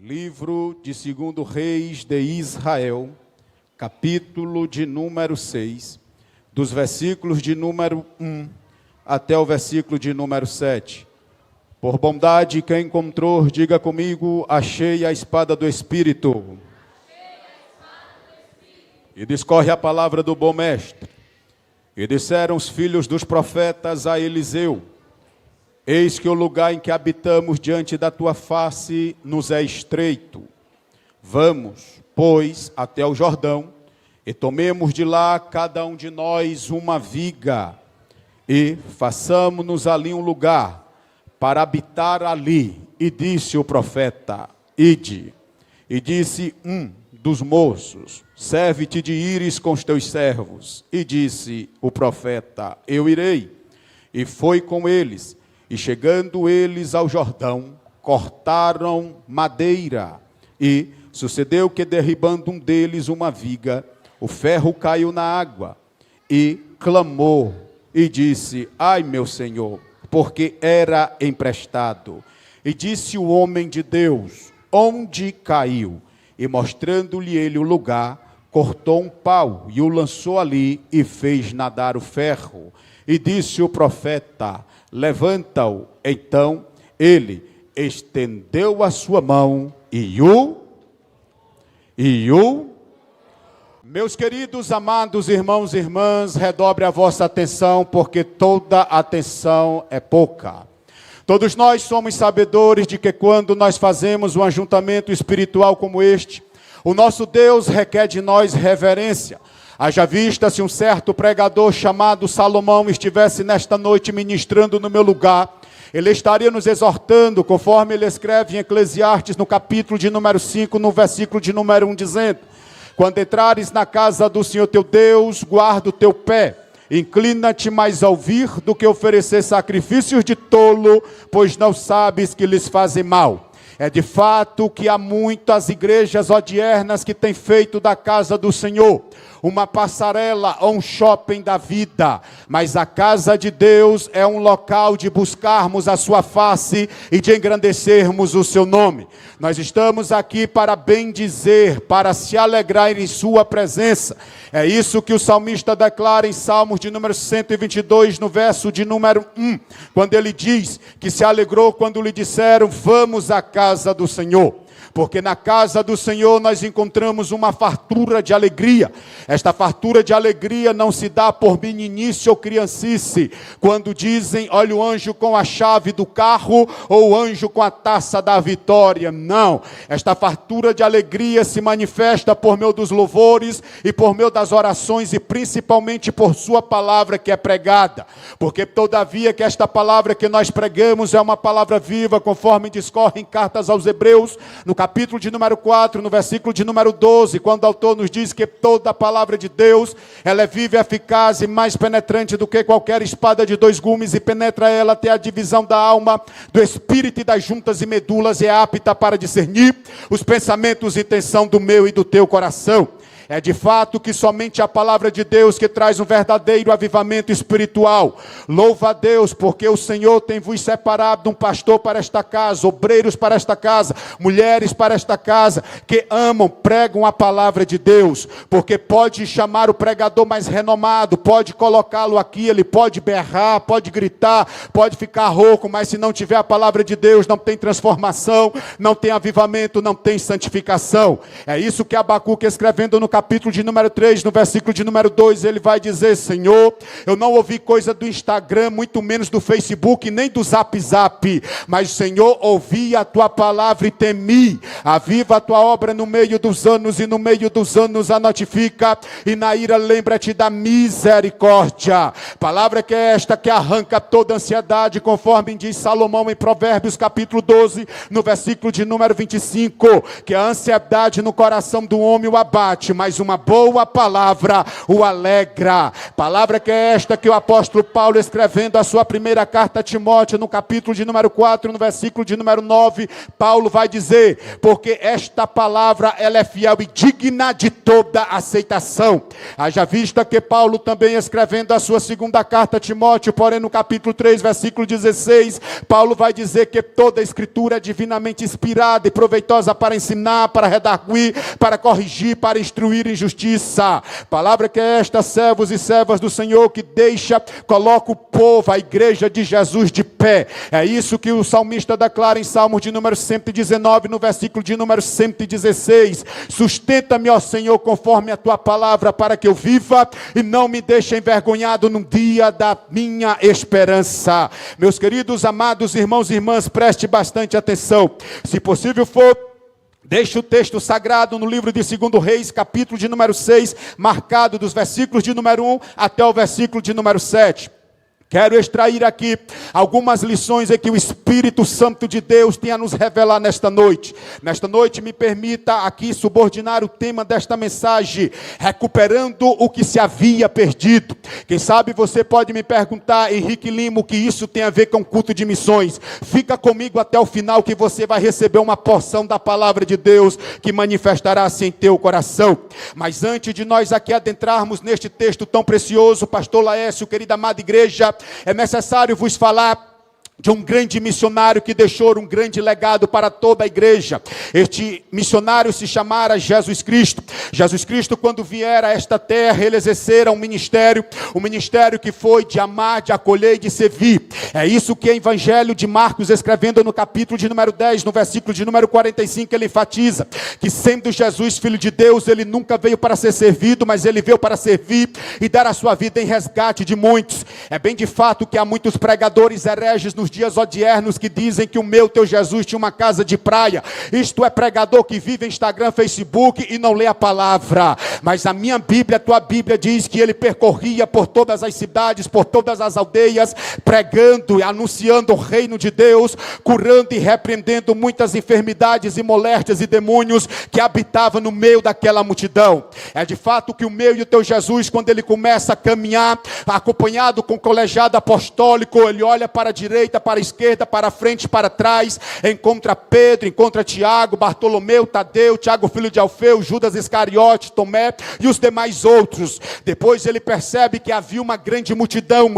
Livro de 2 Reis de Israel, capítulo de número 6, dos versículos de número 1 até o versículo de número 7. Por bondade, quem encontrou, diga comigo: achei a espada do Espírito. E discorre a palavra do bom mestre. E disseram os filhos dos profetas a Eliseu: eis que o lugar em que habitamos diante da tua face nos é estreito. Vamos, pois, até o Jordão, e tomemos de lá cada um de nós uma viga, e façamo-nos ali um lugar, para habitar ali. E disse o profeta: ide. E disse dos moços: serve-te de ires com os teus servos. E disse o profeta: eu irei. E foi com eles. E chegando eles ao Jordão, cortaram madeira. E sucedeu que, derribando um deles uma viga, o ferro caiu na água. E clamou e disse: ai, meu senhor, porque era emprestado. E disse o homem de Deus: onde caiu? E mostrando-lhe ele o lugar, cortou um pau e o lançou ali e fez nadar o ferro. E disse o profeta: levanta-o. Então ele estendeu a sua mão e o... Meus queridos, amados irmãos e irmãs, redobre a vossa atenção, porque toda atenção é pouca. Todos nós somos sabedores de que quando nós fazemos um ajuntamento espiritual como este, o nosso Deus requer de nós reverência. Haja vista se um certo pregador chamado Salomão estivesse nesta noite ministrando no meu lugar, ele estaria nos exortando, conforme ele escreve em Eclesiastes, no capítulo de número 5, no versículo de número 1, dizendo: quando entrares na casa do Senhor teu Deus, guarda o teu pé, inclina-te mais a ouvir do que oferecer sacrifícios de tolo, pois não sabes que lhes fazem mal. É de fato que há muitas igrejas odiernas que têm feito da casa do Senhor uma passarela ou um shopping da vida, mas a casa de Deus é um local de buscarmos a sua face e de engrandecermos o seu nome. Nós estamos aqui para bendizer, para se alegrar em sua presença. É isso que o salmista declara em Salmos de número 122, no verso de número 1, quando ele diz que se alegrou quando lhe disseram: vamos à casa do Senhor. Porque na casa do Senhor nós encontramos uma fartura de alegria. Esta fartura de alegria não se dá por meninice ou criancice, quando dizem: olha o anjo com a chave do carro, ou o anjo com a taça da vitória. Não, esta fartura de alegria se manifesta por meio dos louvores e por meio das orações, e principalmente por sua palavra que é pregada. Porque todavia que esta palavra que nós pregamos é uma palavra viva, conforme discorre em cartas aos Hebreus, no capítulo de número 4, no versículo de número 12, quando o autor nos diz que toda a palavra de Deus, ela é viva e eficaz e mais penetrante do que qualquer espada de dois gumes, e penetra ela até a divisão da alma, do espírito e das juntas e medulas, e é apta para discernir os pensamentos e intenção do meu e do teu coração. É de fato que somente a palavra de Deus que traz um verdadeiro avivamento espiritual. Louva a Deus, porque o Senhor tem vos separado um pastor para esta casa, obreiros para esta casa, mulheres para esta casa, que amam, pregam a palavra de Deus. Porque pode chamar o pregador mais renomado, pode colocá-lo aqui, ele pode berrar, pode gritar, pode ficar rouco, mas se não tiver a palavra de Deus, não tem transformação, não tem avivamento, não tem santificação. É isso que Abacuque, escrevendo no capítulo de número 3, no versículo de número 2, ele vai dizer: Senhor, eu não ouvi coisa do Instagram, muito menos do Facebook, nem do Zap Zap, mas Senhor, ouvi a tua palavra e temi. Aviva a tua obra no meio dos anos, e no meio dos anos a notifica, e na ira lembra-te da misericórdia. Palavra que é esta que arranca toda ansiedade, conforme diz Salomão em Provérbios capítulo 12, no versículo de número 25, que a ansiedade no coração do homem o abate, mas mas uma boa palavra o alegra. Palavra que é esta que o apóstolo Paulo, escrevendo a sua primeira carta a Timóteo, no capítulo de número 4, no versículo de número 9, Paulo vai dizer: porque esta palavra ela é fiel e digna de toda aceitação. Haja vista que Paulo também, escrevendo a sua segunda carta a Timóteo, porém no capítulo 3, versículo 16, Paulo vai dizer que toda a escritura é divinamente inspirada e proveitosa para ensinar, para redarguir, para corrigir, para instruir em justiça. Palavra que é esta, servos e servas do Senhor, que coloca o povo, a igreja de Jesus de pé. É isso que o salmista declara em Salmos de número 119, no versículo de número 116. Sustenta-me, ó Senhor, conforme a tua palavra, para que eu viva e não me deixe envergonhado no dia da minha esperança. Meus queridos, amados irmãos e irmãs, preste bastante atenção. Se possível for, deixe o texto sagrado no livro de 2 Reis, capítulo de número 6, marcado dos versículos de número 1 até o versículo de número 7. Quero extrair aqui algumas lições que o Espírito Santo de Deus tem a nos revelar nesta noite. Nesta noite, me permita aqui subordinar o tema desta mensagem: recuperando o que se havia perdido. Quem sabe você pode me perguntar: Henrique Lima, o que isso tem a ver com culto de missões? Fica comigo até o final, que você vai receber uma porção da palavra de Deus que manifestará-se em teu coração. Mas antes de nós aqui adentrarmos neste texto tão precioso, pastor Laércio, querida amada igreja, é necessário vos falar de um grande missionário que deixou um grande legado para toda a igreja. Este missionário se chamara Jesus Cristo. Jesus Cristo, quando vier a esta terra, ele exercera um ministério que foi de amar, de acolher e de servir. É isso que o Evangelho de Marcos, escrevendo no capítulo de número 10, no versículo de número 45, ele enfatiza que, sendo Jesus filho de Deus, ele nunca veio para ser servido, mas ele veio para servir e dar a sua vida em resgate de muitos. É bem de fato que há muitos pregadores hereges nos dias odiernos que dizem que o meu teu Jesus tinha uma casa de praia. Isto é pregador que vive em Instagram, Facebook e não lê a palavra. Mas a minha Bíblia, a tua Bíblia diz que ele percorria por todas as cidades, por todas as aldeias, pregando e anunciando o reino de Deus, curando e repreendendo muitas enfermidades e moléstias e demônios que habitavam no meio daquela multidão. É de fato que o meu e o teu Jesus, quando ele começa a caminhar, acompanhado com o colegiado apostólico, ele olha para a direita, para a esquerda, para frente, para trás, encontra Pedro, encontra Tiago, Bartolomeu, Tadeu, Tiago filho de Alfeu, Judas Iscariote, Tomé e os demais outros. Depois ele percebe que havia uma grande multidão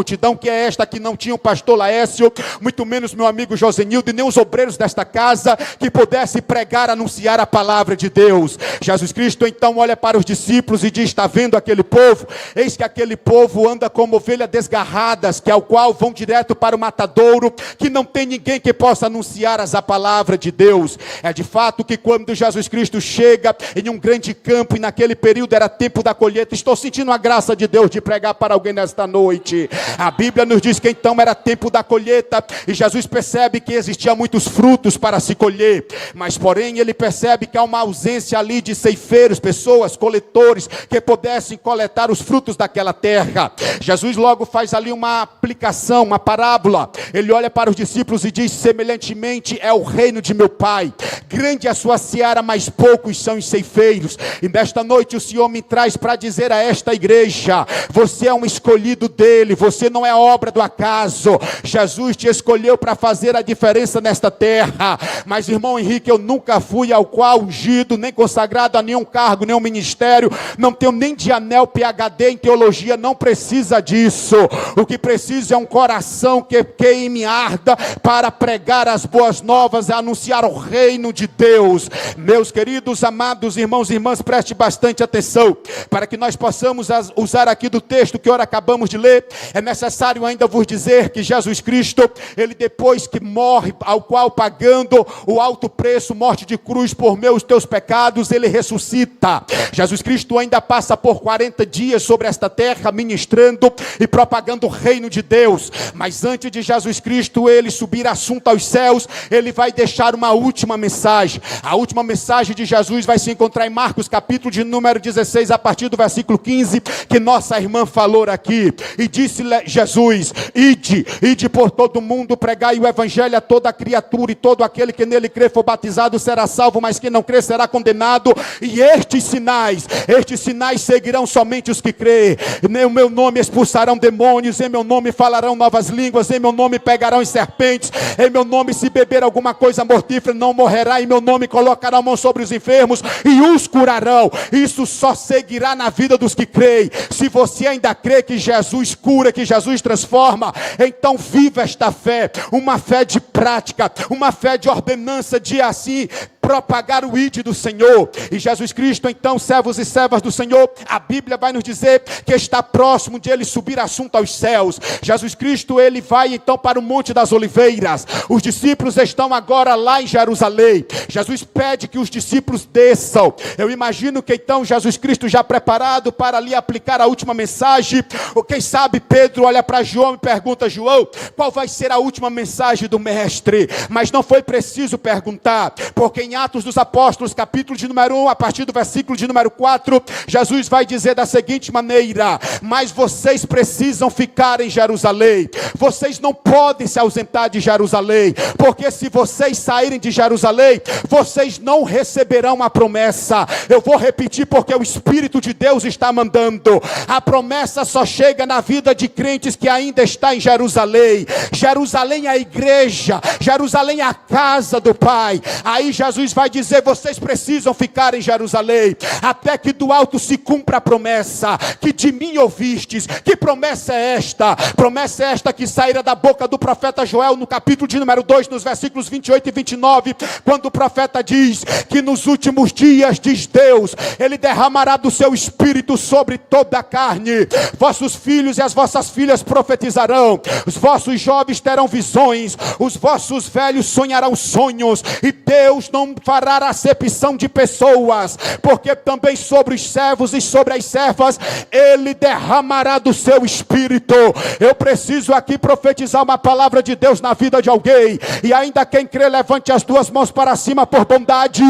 que é esta, que não tinha o pastor Laércio, muito menos meu amigo Josenildo, e nem os obreiros desta casa, que pudesse pregar, anunciar a palavra de Deus. Jesus Cristo então olha para os discípulos e diz: está vendo aquele povo? Eis que aquele povo anda como ovelhas desgarradas, que ao qual vão direto para o matadouro, que não tem ninguém que possa anunciar a palavra de Deus. É de fato que quando Jesus Cristo chega em um grande campo, e naquele período era tempo da colheita, estou sentindo a graça de Deus de pregar para alguém nesta noite. A Bíblia nos diz que então era tempo da colheita, e Jesus percebe que existia muitos frutos para se colher, mas porém ele percebe que há uma ausência ali de ceifeiros, pessoas, coletores, que pudessem coletar os frutos daquela terra. Jesus logo faz ali uma aplicação, uma parábola. Ele olha para os discípulos e diz: semelhantemente é o reino de meu Pai, grande é a sua seara, mas poucos são os ceifeiros. E nesta noite o Senhor me traz para dizer a esta igreja: você é um escolhido dele, você não é obra do acaso. Jesus te escolheu para fazer a diferença nesta terra. Mas irmão Henrique, eu nunca fui ao qual ungido, nem consagrado a nenhum cargo, nenhum ministério, não tenho nem de anel PhD em teologia, não precisa disso. O que precisa é um coração que queime, arda para pregar as boas novas e anunciar o reino de Deus. Meus queridos, amados irmãos e irmãs, preste bastante atenção, para que nós possamos usar aqui do texto que ora acabamos de ler. É necessário ainda vos dizer que Jesus Cristo, ele depois que morre, ao qual pagando o alto preço, morte de cruz por meus teus pecados, ele ressuscita. Jesus Cristo ainda passa por 40 dias sobre esta terra, ministrando e propagando o reino de Deus. Mas antes de Jesus Cristo Cristo, ele subir assunto aos céus, ele vai deixar uma última mensagem. A última mensagem de Jesus vai se encontrar em Marcos, capítulo de número 16, a partir do versículo 15, que nossa irmã falou aqui. E disse Jesus: ide por todo mundo, pregai o evangelho a toda criatura, e todo aquele que nele crê for batizado será salvo, mas quem não crê será condenado. E estes sinais seguirão somente os que crê. Em meu nome expulsarão demônios, em meu nome falarão novas línguas, em meu nome pegarão em serpentes, em meu nome se beber alguma coisa mortífera não morrerá, em meu nome colocarão a mão sobre os enfermos e os curarão. Isso só seguirá na vida dos que creem. Se você ainda crê que Jesus cura, que Jesus transforma, então viva esta fé, uma fé de prática, uma fé de ordenança, de assim propagar o ide do Senhor. E Jesus Cristo, então, servos e servas do Senhor, a Bíblia vai nos dizer que está próximo de ele subir assunto aos céus. Jesus Cristo, ele vai então para o Monte das Oliveiras. Os discípulos estão agora lá em Jerusalém. Jesus pede que os discípulos desçam. Eu imagino que então Jesus Cristo já preparado para ali aplicar a última mensagem. Ou quem sabe Pedro olha para João e pergunta: João, qual vai ser a última mensagem do mestre? Mas não foi preciso perguntar, porque em Atos dos Apóstolos, capítulo de número 1, a partir do versículo de número 4, Jesus vai dizer da seguinte maneira: mas vocês precisam ficar em Jerusalém, vocês não podem se ausentar de Jerusalém, porque se vocês saírem de Jerusalém, vocês não receberão a promessa. Eu vou repetir porque o Espírito de Deus está mandando. A promessa só chega na vida de crentes que ainda está em Jerusalém. Jerusalém é a igreja, Jerusalém é a casa do Pai. Aí Jesus vai dizer: vocês precisam ficar em Jerusalém, até que do alto se cumpra a promessa que de mim ouvistes. Que promessa é esta? Promessa é esta que saíra da boca do profeta Joel, no capítulo de número 2, nos versículos 28 e 29, quando o profeta diz que nos últimos dias, diz Deus, ele derramará do seu espírito sobre toda a carne. Vossos filhos e as vossas filhas profetizarão, os vossos jovens terão visões, os vossos velhos sonharão sonhos, e Deus não fará acepção de pessoas, porque também sobre os servos e sobre as servas ele derramará do seu espírito. Eu preciso aqui profetizar uma palavra de Deus na vida de alguém, e ainda quem crê, levante as duas mãos para cima por bondade,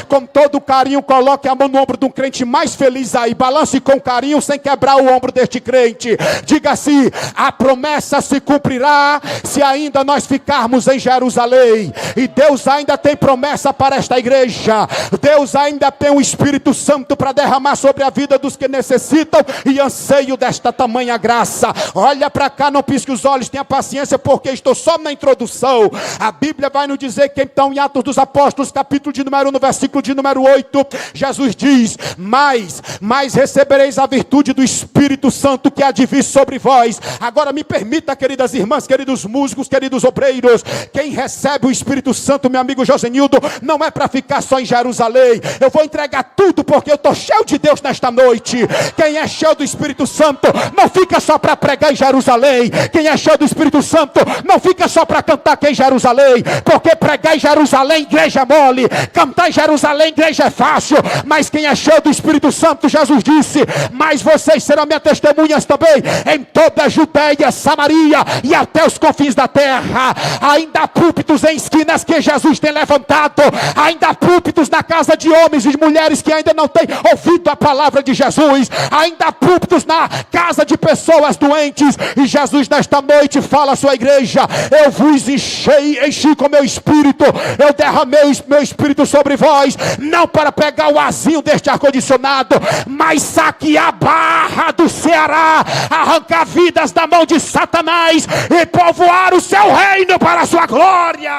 com todo carinho, coloque a mão no ombro de um crente mais feliz aí, balance com carinho, sem quebrar o ombro deste crente, diga assim: a promessa se cumprirá se ainda nós ficarmos em Jerusalém. E Deus ainda tem promessa para esta igreja. Deus ainda tem o Espírito Santo para derramar sobre a vida dos que necessitam e anseiam desta tamanha graça. Olha para cá, não pisque os olhos, tenha paciência, porque estou só na introdução. A Bíblia vai nos dizer que então em Atos dos Apóstolos, capítulo de número 1, no versículo de número 8, Jesus diz: mas recebereis a virtude do Espírito Santo que há de vir sobre vós. Agora me permita, queridas irmãs, queridos músicos, queridos obreiros, quem recebe o Espírito Santo, meu amigo Josenildo, não é para ficar só em Jerusalém. Eu vou entregar tudo porque eu estou cheio de Deus nesta noite. Quem é cheio do Espírito Santo não fica só para pregar em Jerusalém. Quem é cheio do Espírito Santo não fica só para cantar aqui em Jerusalém, porque pregar em Jerusalém, igreja é mole, cantar em Jerusalém, igreja é fácil. Mas quem é cheio do Espírito Santo, Jesus disse: mas vocês serão minhas testemunhas também em toda a Judeia, Samaria e até os confins da terra. Ainda há púlpitos em esquinas que Jesus tem levantado, ainda há púlpitos na casa de homens e mulheres que ainda não têm ouvido a palavra de Jesus, ainda há púlpitos na casa de pessoas doentes, e Jesus nesta noite fala à sua igreja: eu vos enchi com meu espírito, eu derramei meu espírito sobre vós, não para pegar o azinho deste ar-condicionado, mas saquear a barra do Ceará, arrancar vidas da mão de Satanás e povoar o seu reino para a sua glória.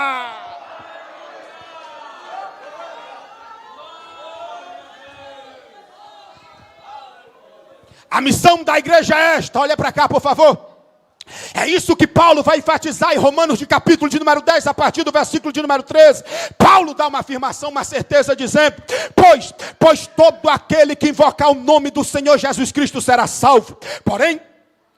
A missão da igreja é esta. Olha para cá, por favor. É isso que Paulo vai enfatizar em Romanos, de capítulo de número 10, a partir do versículo de número 13. Paulo dá uma afirmação, uma certeza, dizendo: pois todo aquele que invocar o nome do Senhor Jesus Cristo será salvo. Porém,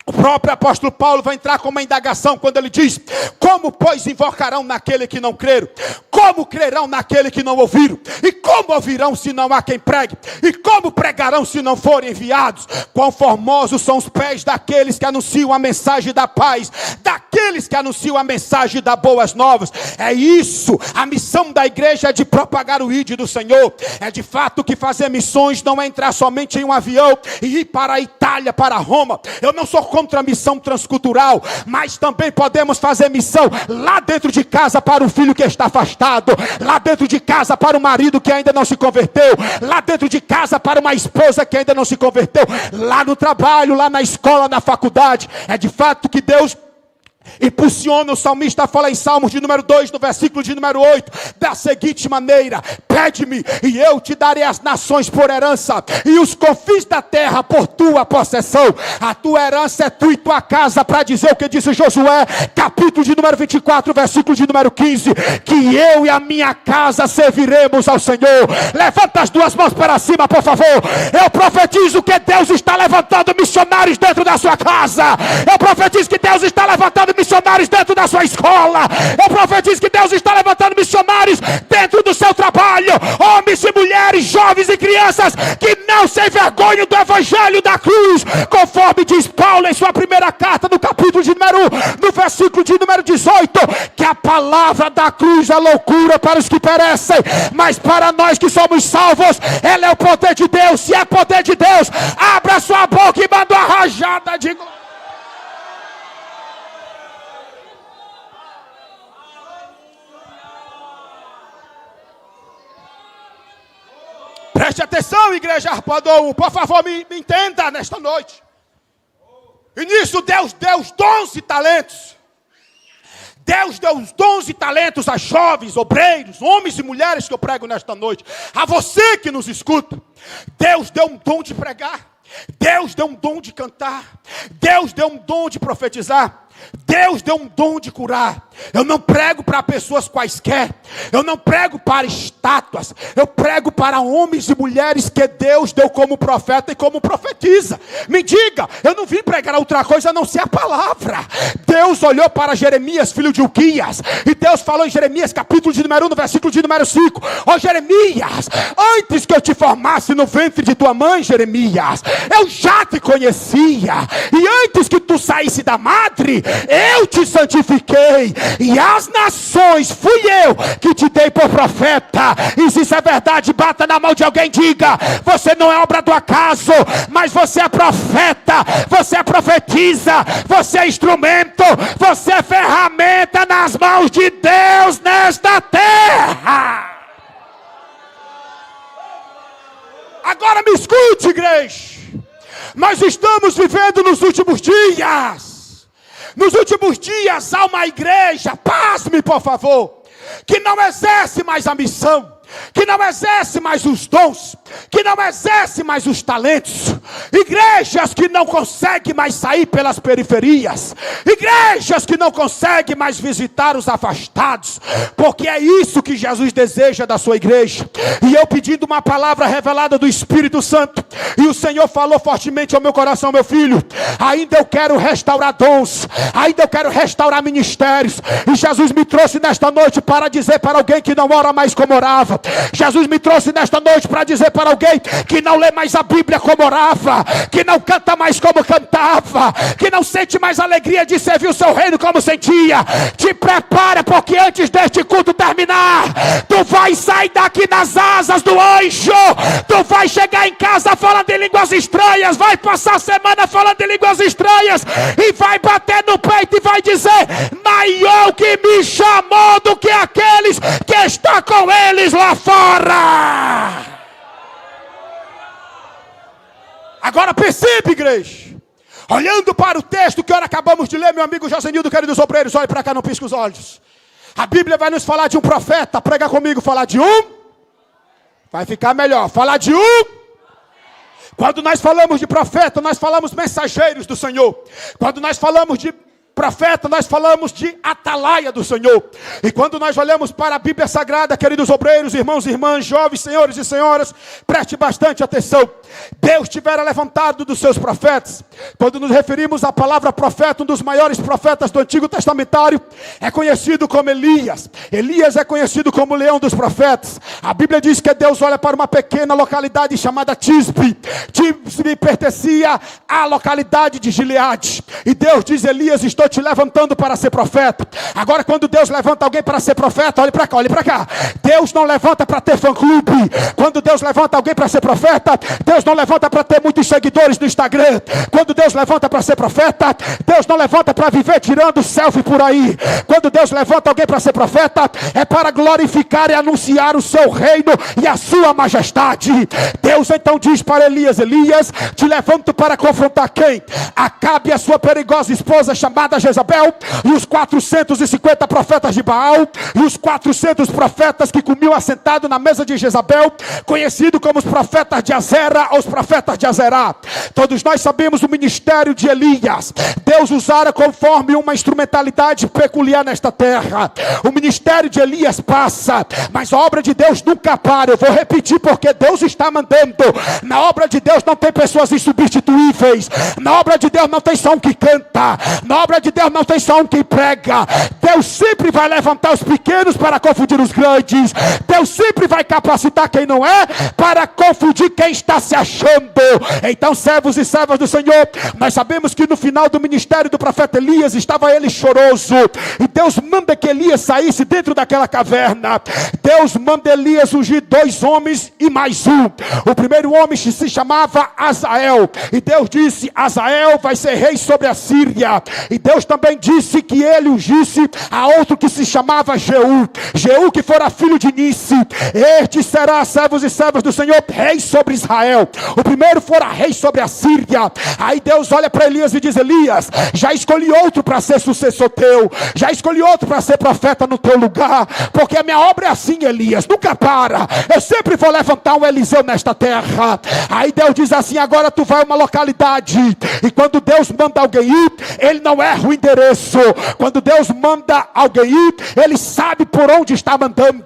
O próprio apóstolo Paulo vai entrar com uma indagação quando ele diz: como, pois, invocarão naquele que não creram? Como crerão naquele que não ouviram? E como ouvirão se não há quem pregue? E como pregarão se não forem enviados? Quão formosos são os pés daqueles que anunciam a mensagem da paz, daqueles que anunciam a mensagem das boas novas. É isso, a missão da igreja é de propagar o ID do Senhor. É de fato que fazer missões não é entrar somente em um avião e ir para a Itália, para Roma. Eu não sou contra a missão transcultural, mas também podemos fazer missão lá dentro de casa para o filho que está afastado, lá dentro de casa para o marido que ainda não se converteu, lá dentro de casa para uma esposa que ainda não se converteu, lá no trabalho, lá na escola, na faculdade. É de fato que Deus impulsiona. O salmista fala em Salmos de número 2, no versículo de número 8, da seguinte maneira: pede-me e eu te darei as nações por herança, e os confins da terra por tua possessão. A tua herança é tu e tua casa, para dizer o que disse Josué, capítulo de número 24, versículo de número 15, que eu e a minha casa serviremos ao Senhor. Levanta as duas mãos para cima, por favor. Eu profetizo que Deus está levantando missionários dentro da sua casa. Eu profetizo que Deus está levantando missionários dentro da sua escola. Eu profetizo que Deus está levantando missionários dentro do seu trabalho. Homens e mulheres, jovens e crianças que não se envergonham do evangelho da cruz, conforme diz Paulo em sua primeira carta, no capítulo de número 1, no versículo de número 18, que a palavra da cruz é loucura para os que perecem, mas para nós que somos salvos, ela é o poder de Deus. Se é poder de Deus, abra sua boca e manda uma rajada de glória. Preste atenção, igreja Arpoador, por favor, me entenda nesta noite. E nisso Deus deu os dons e talentos. Deus deu os dons e talentos a jovens, obreiros, homens e mulheres que eu prego nesta noite. A você que nos escuta. Deus deu um dom de pregar. Deus deu um dom de cantar. Deus deu um dom de profetizar. Deus deu um dom de curar. Eu não prego para pessoas quaisquer. Eu não prego para estátuas. Eu prego para homens e mulheres que Deus deu como profeta e como profetiza. Me diga, eu não vim pregar outra coisa a não ser a palavra. Deus olhou para Jeremias, filho de Uquias, e Deus falou em Jeremias, capítulo de número 1, no versículo de número 5. Ó Jeremias, antes que eu te formasse no ventre de tua mãe, Jeremias, eu já te conhecia. E antes que tu saísse da madre, eu te santifiquei, e as nações fui eu que te dei por profeta. E se isso é verdade, bata na mão de alguém, diga: você não é obra do acaso, mas você é profeta, você profetiza, você é instrumento, você é ferramenta nas mãos de Deus nesta terra. Agora me escute, igreja. Nós estamos vivendo nos últimos dias. Nos últimos dias há uma igreja, pasme por favor, que não exerce mais a missão, que não exerce mais os dons, que não exerce mais os talentos. Igrejas que não conseguem mais sair pelas periferias. Igrejas que não conseguem mais visitar os afastados. Porque é isso que Jesus deseja da sua igreja. E eu pedindo uma palavra revelada do Espírito Santo, e o Senhor falou fortemente ao meu coração: meu filho, ainda eu quero restaurar dons, ainda eu quero restaurar ministérios. E Jesus me trouxe nesta noite para dizer para alguém que não ora mais como orava. Jesus me trouxe nesta noite para dizer para alguém que não lê mais a Bíblia como orava, que não canta mais como cantava, que não sente mais alegria de servir o seu reino como sentia. Te prepara, porque antes deste culto terminar, tu vai sair daqui nas asas do anjo. Tu vai chegar em casa falando em línguas estranhas, vai passar a semana falando em línguas estranhas, e vai bater no peito e vai dizer: maior que me chamou do que aqueles que estão com eles lá fora. Agora percebe, igreja, olhando para o texto que ora acabamos de ler, meu amigo Josenildo, queridos obreiros, olhe para cá, não pisque os olhos. A Bíblia vai nos falar de um profeta. Prega comigo, falar de um. Vai ficar melhor, falar de um. Quando nós falamos de profeta, nós falamos mensageiros do Senhor. Quando nós falamos de profeta, nós falamos de atalaia do Senhor. E quando nós olhamos para a Bíblia Sagrada, queridos obreiros, irmãos e irmãs, jovens, senhores e senhoras, preste bastante atenção. Deus tivera levantado dos seus profetas. Quando nos referimos à palavra profeta, um dos maiores profetas do Antigo Testamentário é conhecido como Elias. Elias é conhecido como o leão dos profetas. A Bíblia diz que Deus olha para uma pequena localidade chamada Tisbe. Tisbe pertencia à localidade de Gileade. E Deus diz: Elias, estou te levantando para ser profeta. Agora, quando Deus levanta alguém para ser profeta, olhe para cá, olhe para cá. Deus não levanta para ter fã-clube. Quando Deus levanta alguém para ser profeta, Deus não levanta para ter muitos seguidores no Instagram. Quando Deus levanta para ser profeta, Deus não levanta para viver tirando selfie por aí. Quando Deus levanta alguém para ser profeta, é para glorificar e anunciar o seu reino e a sua majestade. Deus então diz para Elias: Elias, te levanto para confrontar quem? Acabe e a sua perigosa esposa chamada Jezabel, e os 450 profetas de Baal, e os 400 profetas que comiam assentado na mesa de Jezabel, conhecido como os profetas de Azera, ou os profetas de Azerá. Todos nós sabemos o ministério de Elias. Deus usara conforme uma instrumentalidade peculiar nesta terra. O ministério de Elias passa, mas a obra de Deus nunca para. Eu vou repetir porque Deus está mandando. Na obra de Deus não tem pessoas insubstituíveis. Na obra de Deus não tem só um que canta. Na obra de Deus não tem só um que prega. Deus sempre vai levantar os pequenos para confundir os grandes. Deus sempre vai capacitar quem não é para confundir quem está se achando. Então, servos e servas do Senhor, nós sabemos que no final do ministério do profeta Elias estava ele choroso, e Deus manda que Elias saísse dentro daquela caverna. Deus manda Elias ungir 2 homens e mais um. O primeiro homem se chamava Azael, e Deus disse: Azael vai ser rei sobre a Síria. E Deus também disse que ele ungisse a outro que se chamava Jeú. Jeú, que fora filho de Nice. Este será, servos e servas do Senhor, rei sobre Israel. O primeiro fora rei sobre a Síria. Aí Deus olha para Elias e diz: Elias, já escolhi outro para ser sucessor teu, já escolhi outro para ser profeta no teu lugar, porque a minha obra é assim, Elias, nunca para. Eu sempre vou levantar um Eliseu nesta terra. Aí Deus diz assim: agora tu vai a uma localidade, e quando Deus manda alguém ir, ele não erra o endereço. Quando Deus manda alguém ir, ele sabe por onde está mandando.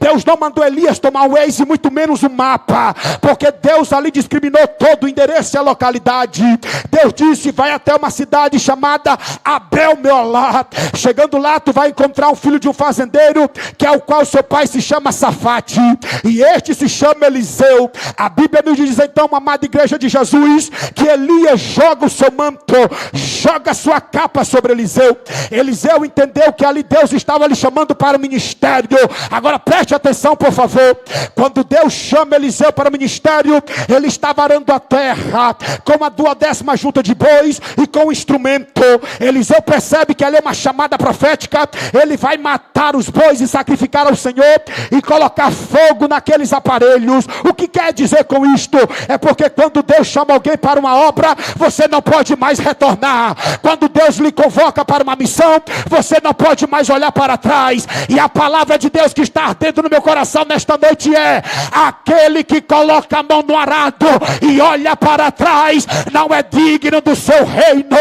Deus não mandou Elias tomar um Waze, muito menos um mapa, porque Deus ali discriminou todo o endereço e a localidade. Deus disse: vai até uma cidade chamada Abel-Meolá. Chegando lá, tu vai encontrar um filho de um fazendeiro, que é o qual seu pai se chama Safate, e este se chama Eliseu. A Bíblia nos diz então, amada igreja de Jesus, que Elias joga o seu manto, joga a sua capa sobre Eliseu. Eliseu entendeu que ali Deus estava lhe chamando para o ministério. Agora preste atenção, por favor. Quando Deus chama Eliseu para o ministério, ele estava arando a terra com a 12ª junta de bois e com o instrumento. Eliseu percebe que ali é uma chamada profética. Ele vai matar os bois e sacrificar ao Senhor e colocar fogo naqueles aparelhos. O que quer dizer com isto? É porque quando Deus chama alguém para uma obra, você não pode mais retornar. Quando Deus lhe convoca para uma missão, você não pode mais olhar para trás. E a palavra de Deus que está ardendo no meu coração nesta noite é: aquele que coloca a mão no arado e olha para trás não é digno do seu reino.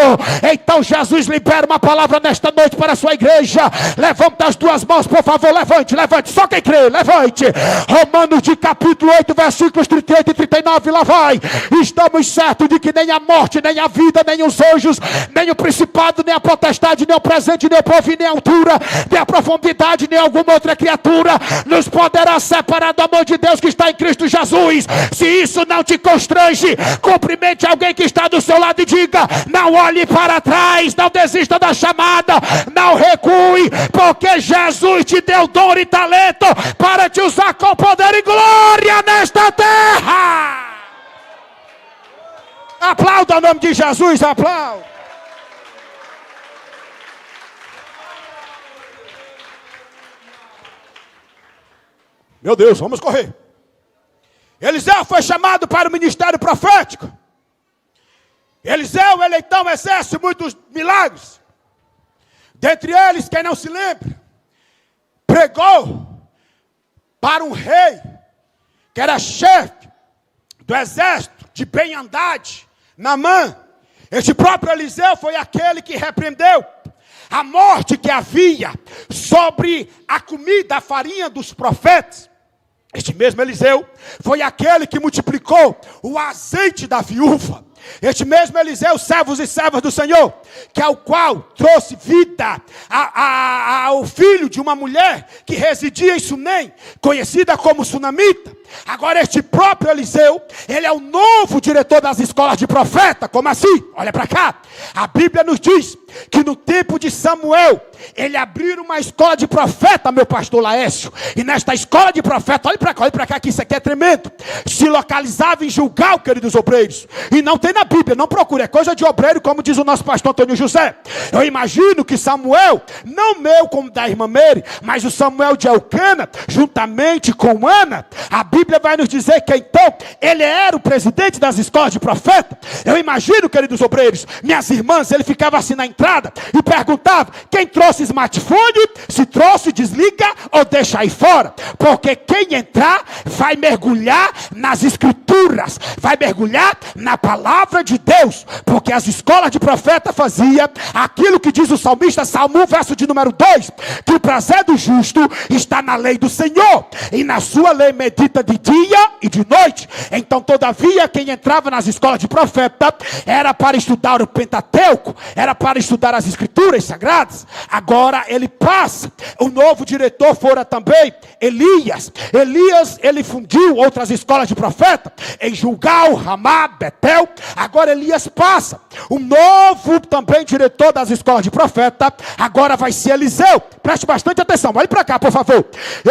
Então Jesus libera uma palavra nesta noite para a sua igreja. Levanta as 2 mãos, por favor, levante, só quem crê, levante. Romanos de capítulo 8, versículos 38 e 39, lá vai. Estamos certos de que nem a morte, nem a vida, nem os anjos, nem o principado, nem a potestade, nem o presente, nem o povo, nem a altura, nem a profundidade, nem alguma outra criatura nos poderá separar do amor de Deus que está em Cristo Jesus. Se isso não te constrange, cumprimente alguém que está do seu lado e diga: não olhe para trás, não desista da chamada, não recue, porque Jesus te deu dom e talento para te usar com poder e glória nesta terra. Aplauda o nome de Jesus, aplauda. Meu Deus, vamos correr. Eliseu foi chamado para o ministério profético. Eliseu, ele então exerce muitos milagres. Dentre eles, quem não se lembra, pregou para um rei que era chefe do exército de Ben-Hadad, Naamã. Este próprio Eliseu foi aquele que repreendeu a morte que havia sobre a comida, a farinha dos profetas. Este mesmo Eliseu foi aquele que multiplicou o azeite da viúva. Este mesmo Eliseu, servos e servas do Senhor, que é o qual trouxe vida ao filho de uma mulher que residia em Sunem, conhecida como Sunamita. Agora este próprio Eliseu, ele é o novo diretor das escolas de profeta. Como assim? Olha para cá. A Bíblia nos diz que no tempo de Samuel, ele abriu uma escola de profeta, meu pastor Laércio. E nesta escola de profeta, olha para cá que isso aqui é tremendo. Se localizava em Gilgal, queridos obreiros. E não tem na Bíblia, não procure, é coisa de obreiro, como diz o nosso pastor Antônio José. Eu imagino que Samuel, não meu como da irmã Meire, mas o Samuel de Elcana, juntamente com Ana, a Bíblia vai nos dizer que então ele era o presidente das escolas de profeta. Eu imagino, queridos obreiros, minhas irmãs, ele ficava assim na entrada e perguntava: quem trouxe smartphone? Se trouxe, desliga ou deixa aí fora, porque quem entrar vai mergulhar nas escrituras, vai mergulhar na palavra de Deus, porque as escolas de profeta faziam aquilo que diz o salmista, Salmo 1, verso de número 2, que o prazer do justo está na lei do Senhor, e na sua lei medita de dia e de noite. Então, todavia, quem entrava nas escolas de profeta era para estudar o Pentateuco, era para estudar as escrituras sagradas. Agora ele passa. O novo diretor fora também Elias. Elias, ele fundiu outras escolas de profeta em Gilgal, Ramá, Betel. Agora Elias passa. O novo também diretor das escolas de profeta agora vai ser Eliseu. Preste bastante atenção, olhe para cá, por favor.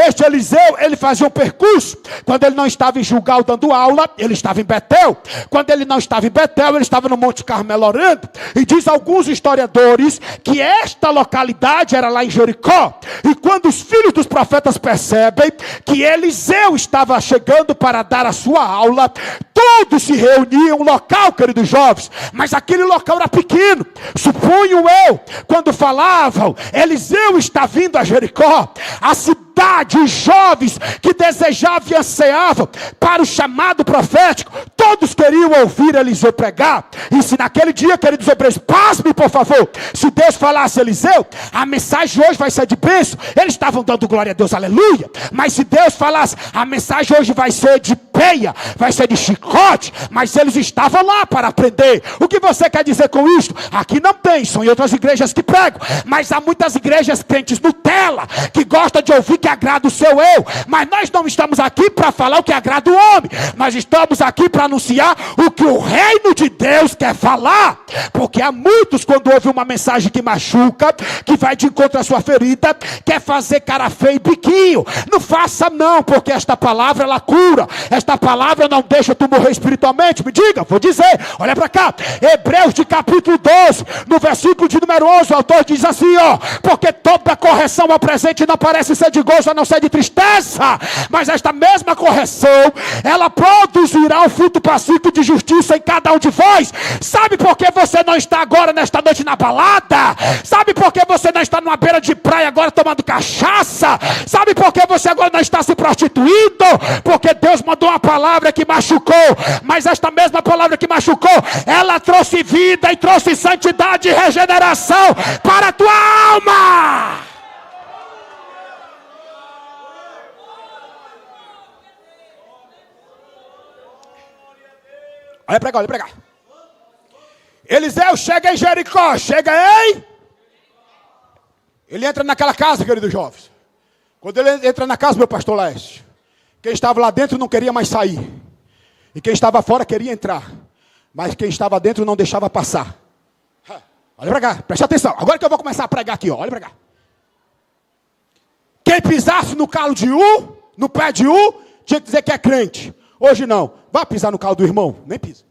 Este Eliseu, ele fazia um percurso. Quando ele não estava em Gilgal dando aula, ele estava em Betel. Quando ele não estava em Betel, ele estava no Monte Carmelo orando. E diz alguns historiadores que esta localidade era lá em Jericó. E quando os filhos dos profetas percebem que Eliseu estava chegando para dar a sua aula, todos se reuniam em um local, queridos jovens, mas aquele local era pequeno. Suponho eu, quando falavam, Eliseu está vindo a Jericó, a cidade, os jovens que desejavam e ansiavam para o chamado profético, todos queriam ouvir Eliseu pregar. E se naquele dia, queridos obreiros, pasme por favor, se Deus falasse Eliseu, a mensagem hoje vai ser de bênção, eles estavam dando glória a Deus, aleluia. Mas se Deus falasse, a mensagem hoje vai ser de peia, vai ser de chicote, mas eles estavam lá para aprender. O que você quer dizer com isto? Aqui não tem, são em outras igrejas que pregam, mas há muitas igrejas crentes Nutella, que gostam de ouvir que agrada o seu eu, mas nós não estamos aqui para falar o que agrada o homem, nós estamos aqui para anunciar o que o reino de Deus quer falar, porque há muitos, quando ouvem uma mensagem que machuca, que vai de encontro à sua ferida, quer fazer cara feia e biquinho. Não faça não, porque esta palavra ela cura, esta palavra não deixa tu morrer espiritualmente. Me diga, vou dizer, olha para cá, Hebreus de capítulo 12, no versículo de número 11, o autor diz assim, ó: porque toda correção ao presente não parece ser de gozo, a não ser de tristeza, mas esta mesma correção, ela produzirá o fruto pacífico de justiça em cada um de vós. Sabe por que você não está agora nesta noite na balada? Sabe por que você não está numa beira de praia agora tomando cachaça? Sabe por que você agora não está se prostituindo? Porque Deus mandou uma palavra que machucou, mas esta mesma palavra que machucou, ela trouxe vida e trouxe santidade e regeneração para a tua alma. Olha para cá, olha para cá. Eliseu chega em Jericó, chega em... Ele entra naquela casa, queridos jovens. Quando ele entra na casa, meu pastor Laércio, quem estava lá dentro não queria mais sair. E quem estava fora queria entrar. Mas quem estava dentro não deixava passar. Olha para cá, preste atenção. Agora que eu vou começar a pregar aqui, ó, olha para cá. Quem pisasse no calo de no pé de tinha que dizer que é crente. Hoje não. Vá pisar no calo do irmão, nem pisa.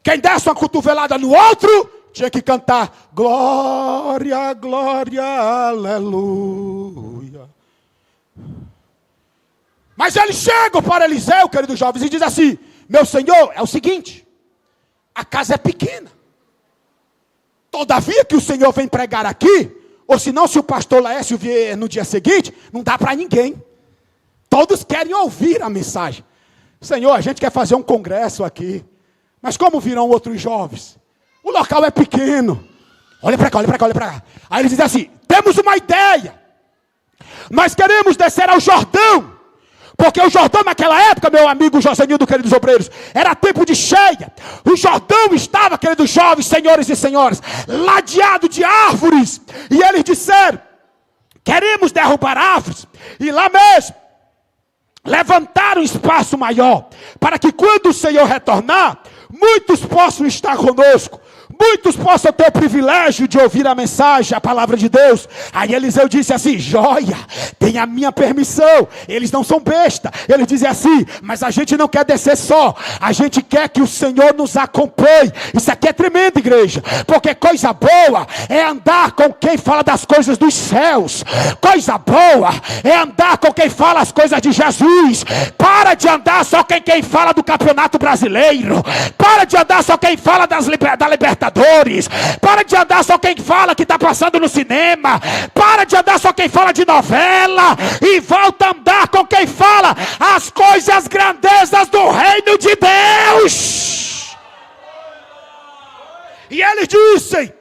Quem desse uma cotovelada no outro, tinha que cantar glória, glória, aleluia. Mas eles chegam para Eliseu, queridos jovens, e dizem assim: meu senhor, é o seguinte, a casa é pequena. Todavia que o senhor vem pregar aqui, ou senão se o pastor Laércio vier no dia seguinte, não dá para ninguém. Todos querem ouvir a mensagem. Senhor, a gente quer fazer um congresso aqui, mas como virão outros jovens? O local é pequeno. Olha para cá, olha para cá, olha para cá. Aí eles dizem assim: temos uma ideia. Nós queremos descer ao Jordão. Porque o Jordão naquela época, meu amigo Josenildo, queridos obreiros, era tempo de cheia. O Jordão estava, queridos jovens, senhores e senhoras, ladeado de árvores. E eles disseram: queremos derrubar árvores. E lá mesmo, levantar um espaço maior, para que quando o Senhor retornar, muitos possam estar conosco. Muitos possam ter o privilégio de ouvir a mensagem, a palavra de Deus. Aí Eliseu disse assim: joia, tem a minha permissão. Eles não são besta. Eles dizem assim: mas a gente não quer descer só, a gente quer que o Senhor nos acompanhe. Isso aqui é tremendo, igreja, porque coisa boa é andar com quem fala das coisas dos céus. Coisa boa é andar com quem fala as coisas de Jesus. Para de andar só com quem fala do campeonato brasileiro. Para de andar só quem fala da Libertadores. Para de andar só quem fala que está passando no cinema. Para de andar só quem fala de novela. E volta a andar com quem fala as coisas grandezas do reino de Deus. E eles dizem,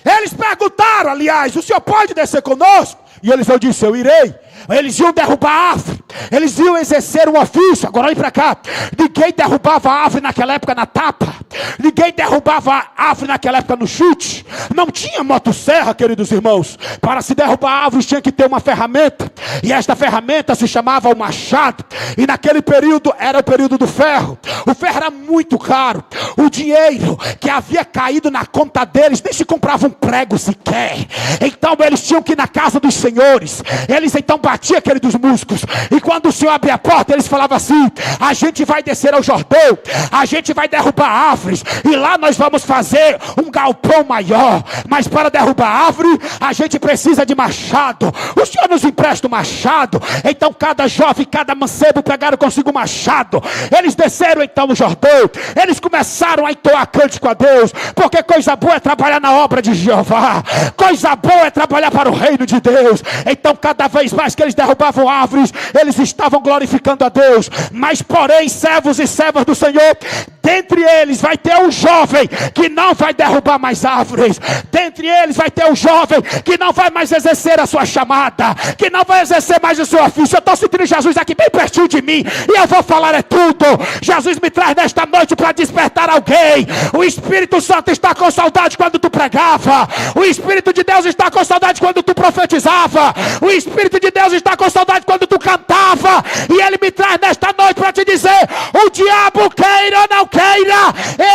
eles perguntaram, aliás: o senhor pode descer conosco? E Eliseu disse: eu irei. Eles iam derrubar a árvore, eles iam exercer um ofício. Agora olhe para cá: ninguém derrubava a árvore naquela época na tapa, ninguém derrubava a árvore naquela época no chute. Não tinha motosserra, queridos irmãos. Para se derrubar a árvore tinha que ter uma ferramenta, e esta ferramenta se chamava o machado. E naquele período era o período do ferro. O ferro era muito caro. O dinheiro que havia caído na conta deles nem se comprava um prego sequer. Então eles tinham que ir na casa dos senhores. Eles então batia, queridos músicos, e quando o Senhor abria a porta, eles falavam assim: a gente vai descer ao Jordão, a gente vai derrubar árvores, e lá nós vamos fazer um galpão maior. Mas para derrubar a árvore, a gente precisa de machado. O Senhor nos empresta o machado. Então cada jovem, cada mancebo pegaram consigo o machado. Eles desceram então o Jordão. Eles começaram a entoar cântico a Deus, porque coisa boa é trabalhar na obra de Jeová. Coisa boa é trabalhar para o reino de Deus. Então cada vez mais que eles derrubavam árvores, eles estavam glorificando a Deus. Mas porém, servos e servas do Senhor, dentre eles vai ter um jovem que não vai derrubar mais árvores. Dentre eles vai ter um jovem que não vai mais exercer a sua chamada, que não vai exercer mais o seu ofício. Eu estou sentindo Jesus aqui bem pertinho de mim, e eu vou falar é tudo. Jesus me traz nesta noite para despertar alguém. O Espírito Santo está com saudade quando tu pregava. O Espírito de Deus está com saudade quando tu profetizava. O Espírito de Deus está com saudade quando tu cantava. E Ele me traz nesta noite para te dizer: o diabo queira ou não queira,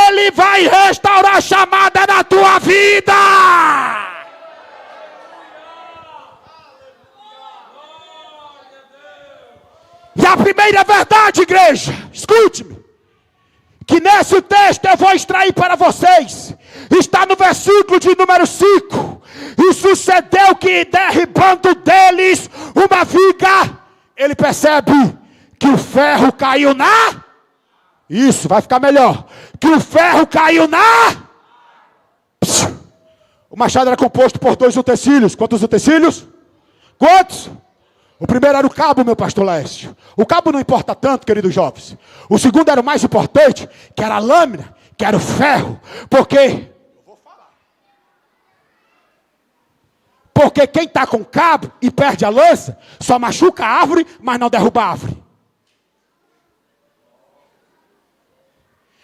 ele vai restaurar a chamada na tua vida. E a primeira verdade, igreja, escute-me, que nesse texto eu vou extrair para vocês, está no versículo de número 5. E sucedeu que, derribando deles uma viga, ele percebe que o ferro caiu na... Isso, vai ficar melhor. Que o ferro caiu na... O machado era composto por 2 utensílios. Quantos utensílios? Quantos? O primeiro era o cabo, meu pastor Laércio. O cabo não importa tanto, queridos jovens. O segundo era o mais importante, que era a lâmina, que era o ferro. Porque quem está com cabo e perde a lança, só machuca a árvore, mas não derruba a árvore.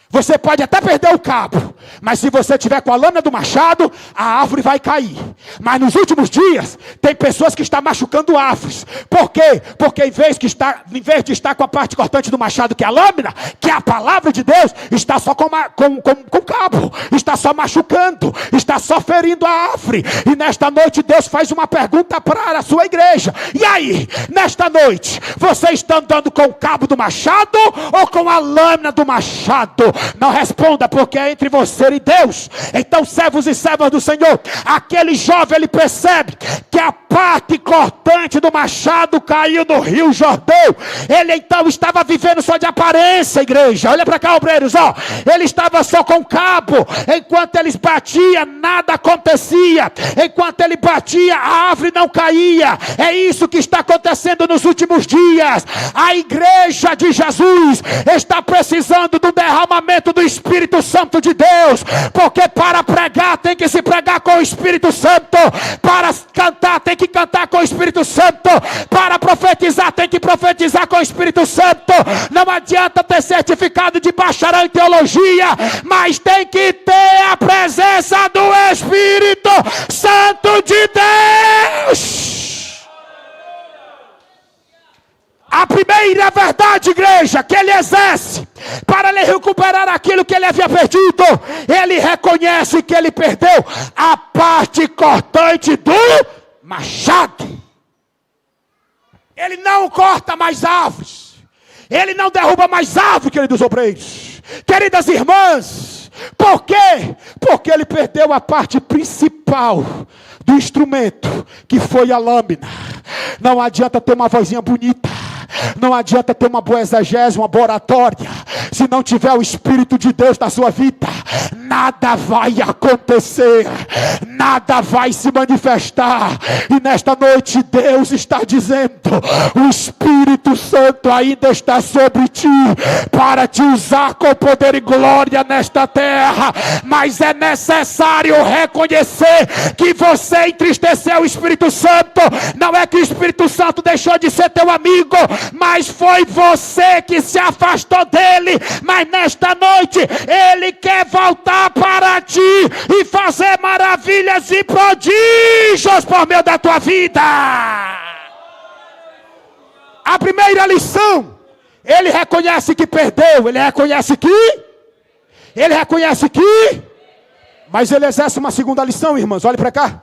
Você pode até perder o cabo, mas se você tiver com a lâmina do machado, a árvore vai cair. Mas nos últimos dias, tem pessoas que estão machucando árvores. Por quê? Porque em vez de estar com a parte cortante do machado, que é a lâmina, que é a palavra de Deus, está só com cabo, está só machucando, está só ferindo a árvore. E nesta noite Deus faz uma pergunta para a sua igreja: e aí, nesta noite, você está andando com o cabo do machado ou com a lâmina do machado? Não responda, porque é entre você e Deus. Então, servos e servas do Senhor, aquele jovem, ele percebe que a parte cortante do machado caiu no Rio Jordão. Ele então estava vivendo só de aparência, igreja. Olha para cá, obreiros, ó. Ele estava só com cabo. Enquanto eles batiam, nada acontecia. Enquanto ele batia, a árvore não caía. É isso que está acontecendo nos últimos dias. A igreja de Jesus está precisando do derramamento do Espírito Santo de Deus. Porque para pregar tem que se pregar com o Espírito Santo. Para cantar tem que cantar com o Espírito Santo. Para profetizar tem que profetizar com o Espírito Santo. Não adianta ter certificado de bacharel em teologia, mas tem que ter a presença do Espírito Santo de Deus. A primeira verdade, igreja, que ele exerce para ele recuperar aquilo que ele havia perdido, ele reconhece que ele perdeu a parte cortante do machado. Ele não corta mais árvores. Ele não derruba mais árvores, queridos obreiros. Queridas irmãs. Por quê? Porque ele perdeu a parte principal do instrumento, que foi a lâmina. Não adianta ter uma vozinha bonita. Não adianta ter uma boa exegese, uma boa oratória. Se não tiver o Espírito de Deus na sua vida, nada vai acontecer. Nada vai se manifestar. E nesta noite Deus está dizendo: o Espírito Santo ainda está sobre ti, para te usar com poder e glória nesta terra. Mas é necessário reconhecer que você entristeceu o Espírito Santo. Não é que o Espírito Santo deixou de ser teu amigo, mas foi você que se afastou dele. Mas nesta noite ele quer voltar para ti e fazer maravilhas e prodígios por meio da tua vida. A primeira lição, ele reconhece que perdeu. Ele reconhece que mas ele exerce uma segunda lição, irmãos. Olhe para cá.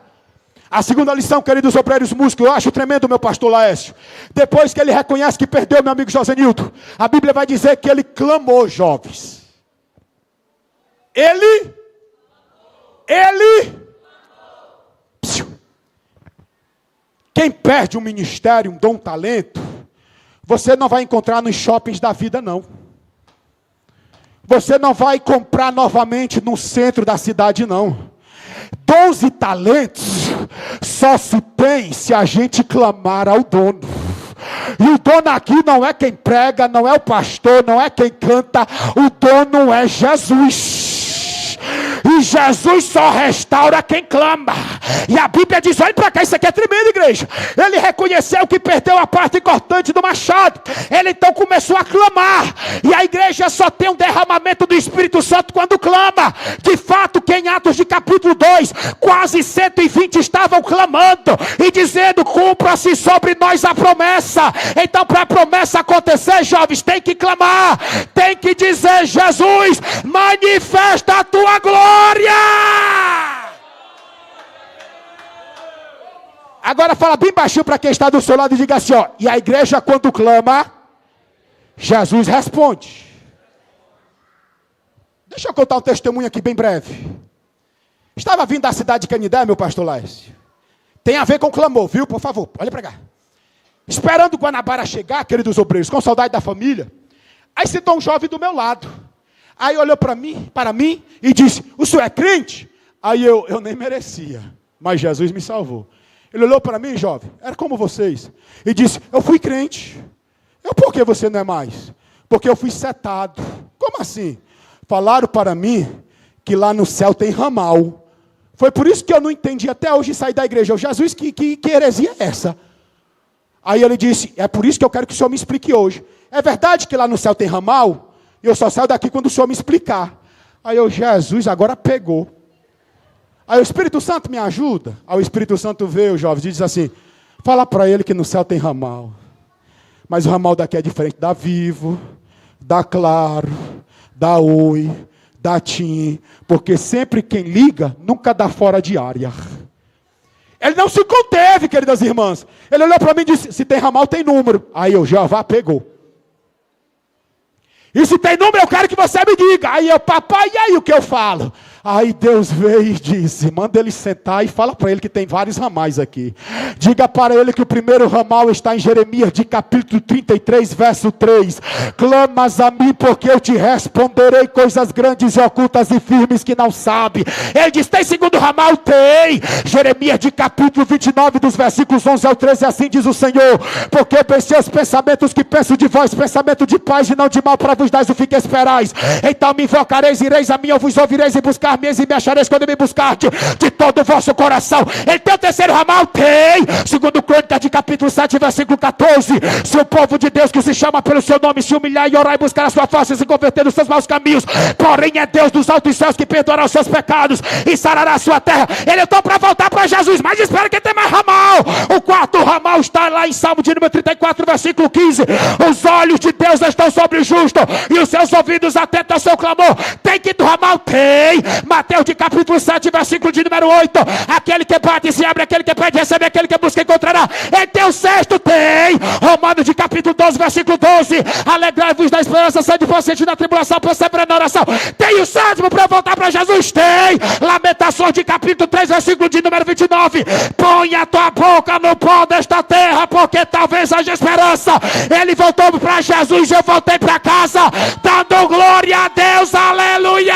A segunda lição, queridos obreiros músicos, eu acho tremendo, meu pastor Laércio. Depois que ele reconhece que perdeu, meu amigo José Nilton, a Bíblia vai dizer que ele clamou, jovens. Ele. Quem perde um ministério, um dom, um talento, você não vai encontrar nos shoppings da vida, não. Você não vai comprar novamente no centro da cidade, não. Dons e talentos só se tem se a gente clamar ao dono. E o dono aqui não é quem prega, não é o pastor, não é quem canta. O dono é Jesus. E Jesus só restaura quem clama. E a Bíblia diz, olha para cá, isso aqui é tremendo, igreja. Ele reconheceu que perdeu a parte cortante do machado. Ele então começou a clamar. E a igreja só tem um derramamento do Espírito Santo quando clama. De fato, que em Atos de capítulo 2, quase 120 estavam clamando e dizendo, cumpra-se sobre nós a promessa. Então, para a promessa acontecer, jovens, tem que clamar. Tem que dizer, Jesus, manifesta a tua glória. Agora fala bem baixinho para quem está do seu lado e diga assim, ó. E a igreja quando clama, Jesus responde. Deixa eu contar um testemunho aqui bem breve. Estava vindo da cidade de Canindé, meu pastor Laércio. Tem a ver com clamor, viu? Por favor, olha para cá. Esperando o Guanabara chegar, queridos obreiros, com saudade da família. Aí sentou um jovem do meu lado. Aí olhou para mim e disse, o senhor é crente? Aí eu nem merecia, mas Jesus me salvou. Ele olhou para mim, jovem, era como vocês, e disse, eu fui crente. Por que você não é mais? Porque eu fui setado. Como assim? Falaram para mim que lá no céu tem ramal. Foi por isso que eu não entendi até hoje sair da igreja. Jesus, que heresia é essa? Aí ele disse, é por isso que eu quero que o senhor me explique hoje. É verdade que lá no céu tem ramal? E eu só saio daqui quando o senhor me explicar. Aí eu, Jesus, agora pegou. Aí o Espírito Santo me ajuda. Aí o Espírito Santo veio, jovens, e diz assim, fala para ele que no céu tem ramal. Mas o ramal daqui é diferente da Vivo, da Claro, da Oi, da TIM. Porque sempre quem liga, nunca dá fora de área. Ele não se conteve, queridas irmãs. Ele olhou para mim e disse, se tem ramal, tem número. Aí eu, Jeová pegou. E se tem número, eu quero que você me diga. Aí eu, papai, e aí o que eu falo? Aí Deus veio e disse, manda ele sentar e fala para ele que tem vários ramais aqui. Diga para ele que o primeiro ramal está em Jeremias de capítulo 33, verso 3. Clamas a mim porque eu te responderei coisas grandes e ocultas e firmes que não sabe. Ele diz, tem segundo ramal? Tem. Jeremias de capítulo 29, dos versículos 11 ao 13, assim diz o Senhor. Porque eu pensei os pensamentos que penso de vós, pensamento de paz e não de mal, para vos dar o que esperais. Então me invocareis, ireis a mim, eu vos ouvireis e buscar-me e me achareis quando me buscardes de todo o vosso coração. Ele tem o terceiro ramal? Tem. Segundo Crônicas de capítulo 7, versículo 14. Se o povo de Deus que se chama pelo seu nome se humilhar e orar e buscar a sua face e se converter dos seus maus caminhos, porém é Deus dos altos céus que perdoará os seus pecados e sarará a sua terra. Ele estou para voltar para Jesus, mas espera que tem mais ramal. O quarto ramal está lá em Salmo de número 34, versículo 15. Os olhos de Deus estão sobre o justo e os seus ouvidos atentos ao seu clamor. Tem quinto ramal? Tem. Mateus de capítulo 7, versículo de número 8. Aquele que bate se abre, aquele que pede recebe, aquele que busca encontrará. E tem o sexto? Tem. Romanos de capítulo 12, versículo 12. Alegrai-vos na esperança, sede paciente na tribulação, perseverando na oração. Tem o sétimo para voltar para Jesus? Tem. Lamentações de capítulo 3, versículo de número 29. Põe a tua boca no pó desta terra, porque talvez haja esperança. Ele voltou para Jesus, eu voltei para casa, dando glória a Deus, aleluia.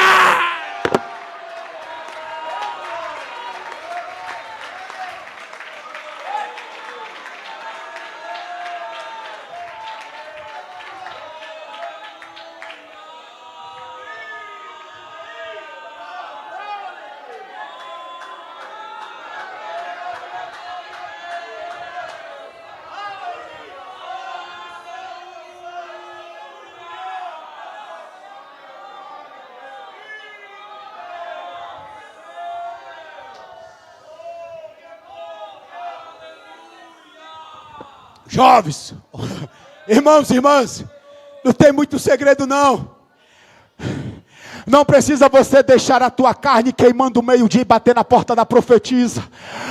Jovens, irmãos e irmãs, não tem muito segredo não. Não precisa você deixar a tua carne queimando meio-dia e bater na porta da profetisa.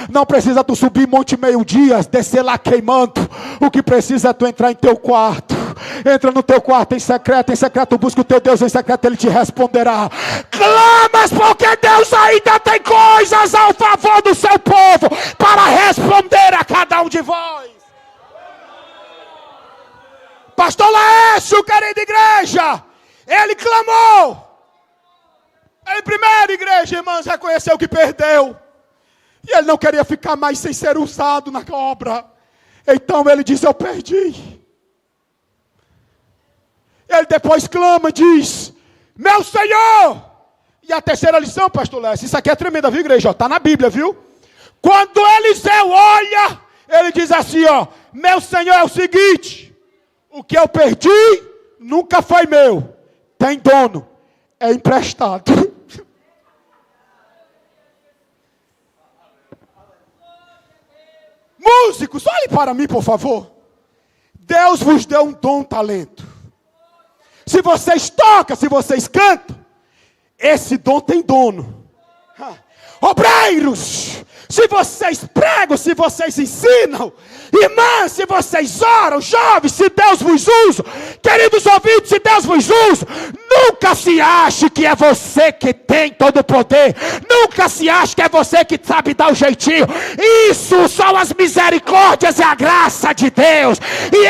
Não precisa tu subir monte meio-dia, descer lá queimando. O que precisa é tu entrar em teu quarto. Entra no teu quarto em secreto busca o teu Deus em secreto, Ele te responderá. Clamas porque Deus ainda tem coisas ao favor do seu povo para responder a cada um de vós. Pastor Laércio, querida igreja, ele clamou. Ele primeiro, igreja, irmãos, reconheceu que perdeu. E ele não queria ficar mais sem ser usado na obra. Então ele diz, eu perdi. Ele depois clama, diz, meu Senhor. E a terceira lição, pastor Laércio, isso aqui é tremenda, viu, igreja? Está na Bíblia, viu? Quando Eliseu olha, ele diz assim, ó, meu Senhor, é o seguinte. O que eu perdi nunca foi meu. Tem dono. É emprestado. Músicos, olhem para mim, por favor. Deus vos deu um dom, talento. Se vocês tocam, se vocês cantam, esse dom tem dono. Obreiros, se vocês pregam, se vocês ensinam, irmãs, se vocês oram, jovens, se Deus vos usa, queridos ouvintes, se Deus vos usa, nunca se ache que é você que tem todo o poder, nunca se ache que é você que sabe dar o jeitinho. Isso são as misericórdias e a graça de Deus, e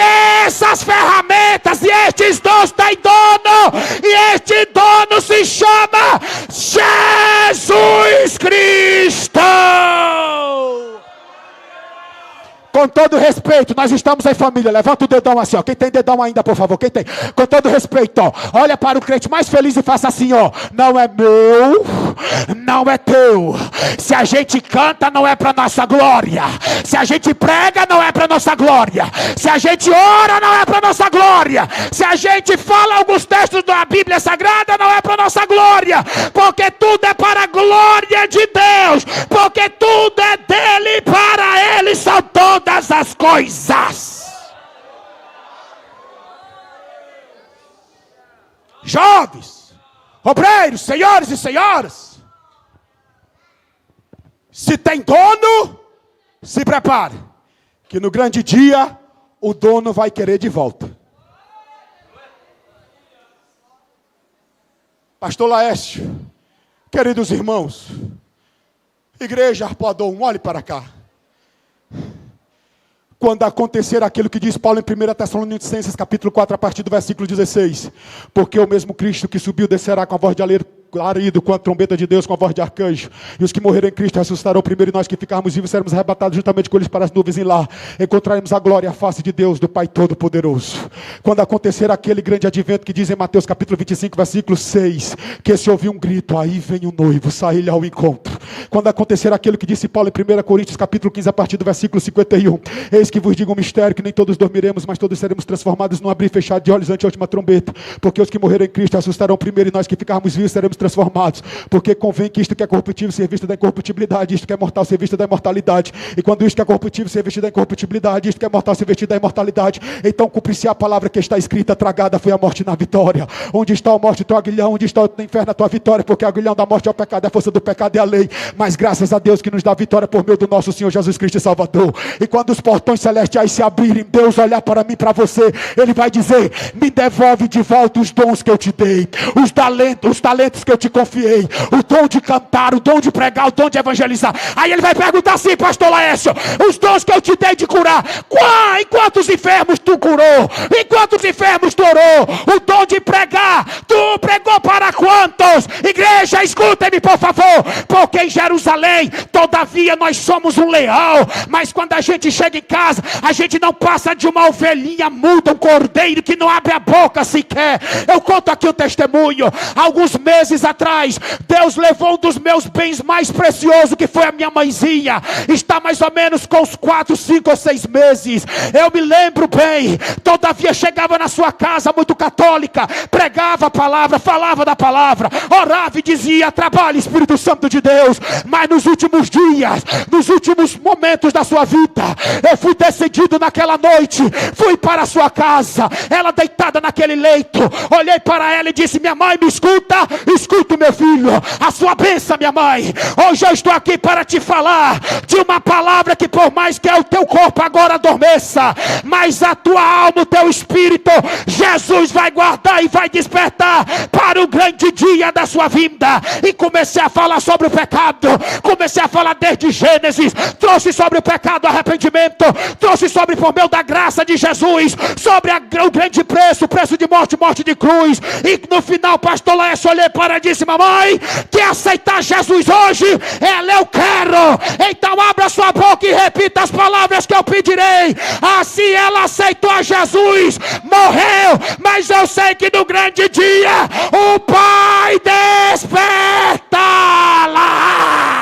essas ferramentas e estes dons têm dono, e este dono se chama Jesus Cristo. Com todo respeito, nós estamos em família. Levanta o dedão assim, ó. Quem tem dedão ainda, por favor? Quem tem? Com todo respeito, ó. Olha para o crente mais feliz e faça assim, ó. Não é meu, não é teu. Se a gente canta, não é para nossa glória. Se a gente prega, não é para nossa glória. Se a gente ora, não é para nossa glória. Se a gente fala alguns textos da Bíblia Sagrada, não é para nossa glória. Porque tudo é para a glória de Deus. Porque tudo é dele, para ele são todas as coisas. Jovens, obreiros, senhores e senhoras, se tem dono, se prepare, que no grande dia o dono vai querer de volta. Pastor Laércio, Queridos irmãos, igreja Arpoador, olhe para cá. Quando acontecer aquilo que diz Paulo em 1 Tessalonicenses capítulo 4, a partir do versículo 16. Porque o mesmo Cristo que subiu descerá com a voz de alarido, com a trombeta de Deus, com a voz de arcanjo. E os que morreram em Cristo ressuscitarão primeiro, e nós que ficarmos vivos seremos arrebatados juntamente com eles para as nuvens, e lá encontraremos a glória e a face de Deus, do Pai Todo-Poderoso. Quando acontecer aquele grande advento que diz em Mateus capítulo 25, versículo 6, que se ouvir um grito, aí vem o noivo, sai-lhe ao encontro. Quando acontecer aquilo que disse Paulo em 1 Coríntios capítulo 15, a partir do versículo 51, eis que vos digo um mistério, que nem todos dormiremos, mas todos seremos transformados num abrir e fechar de olhos ante a última trombeta. Porque os que morreram em Cristo ressuscitarão primeiro, e nós que ficarmos vivos seremos transformados. Porque convém que isto que é corruptível seja visto da incorruptibilidade, isto que é mortal seja visto da imortalidade. E quando isto que é corruptível seja visto da incorruptibilidade, isto que é mortal seja visto da imortalidade, então cumpre-se a palavra que está escrita: tragada foi a morte na vitória. Onde está a morte, o teu aguilhão? Onde está o inferno, a tua vitória? Porque o aguilhão da morte é o pecado, a força do pecado é a lei. Mas graças a Deus que nos dá vitória por meio do nosso Senhor Jesus Cristo e Salvador. E quando os portões celestiais se abrirem, Deus olhar para mim, para você, Ele vai dizer: me devolve de volta os dons que eu te dei, os talentos que eu te confiei, o dom de cantar, o dom de pregar, o dom de evangelizar. Aí Ele vai perguntar assim: pastor Laércio, os dons que eu te dei de curar, em quantos enfermos tu curou? Em quantos enfermos tu orou? O dom de pregar, tu pregou para quantos? Igreja, escutem-me por favor, porque em Jerusalém, todavia nós somos um leão, mas quando a gente chega em casa, a gente não passa de uma ovelhinha muda, um cordeiro que não abre a boca sequer. Eu conto aqui o testemunho. Alguns meses atrás, Deus levou um dos meus bens mais preciosos, que foi a minha mãezinha. Está mais ou menos com uns 4, 5 ou 6 meses. Eu me lembro bem. Todavia chegava na sua casa muito católica, pregava a palavra, falava da palavra, orava e dizia: trabalhe, Espírito Santo de Deus. Mas nos últimos dias, nos últimos momentos da sua vida, eu fui decidido naquela noite, fui para a sua casa, ela deitada naquele leito, olhei para ela e disse: minha mãe, me escuta? Escuta, meu filho, a sua bênção, minha mãe. Hoje eu estou aqui para te falar de uma palavra que, por mais que o teu corpo agora adormeça, mas a tua alma, o teu espírito, Jesus vai guardar e vai despertar para o grande dia da sua vinda. E comecei a falar sobre o pecado, comecei a falar desde Gênesis, trouxe sobre o pecado, arrependimento, trouxe sobre, por meio da graça de Jesus, sobre o grande preço, preço de morte, morte de cruz. E no final, pastor Laércio, olhei para ela e disse: mamãe, quer aceitar Jesus hoje? Ela: eu quero. Então abra sua boca e repita as palavras que eu pedirei. Assim ela aceitou a Jesus, morreu, mas eu sei que no grande dia o Pai desperta lá.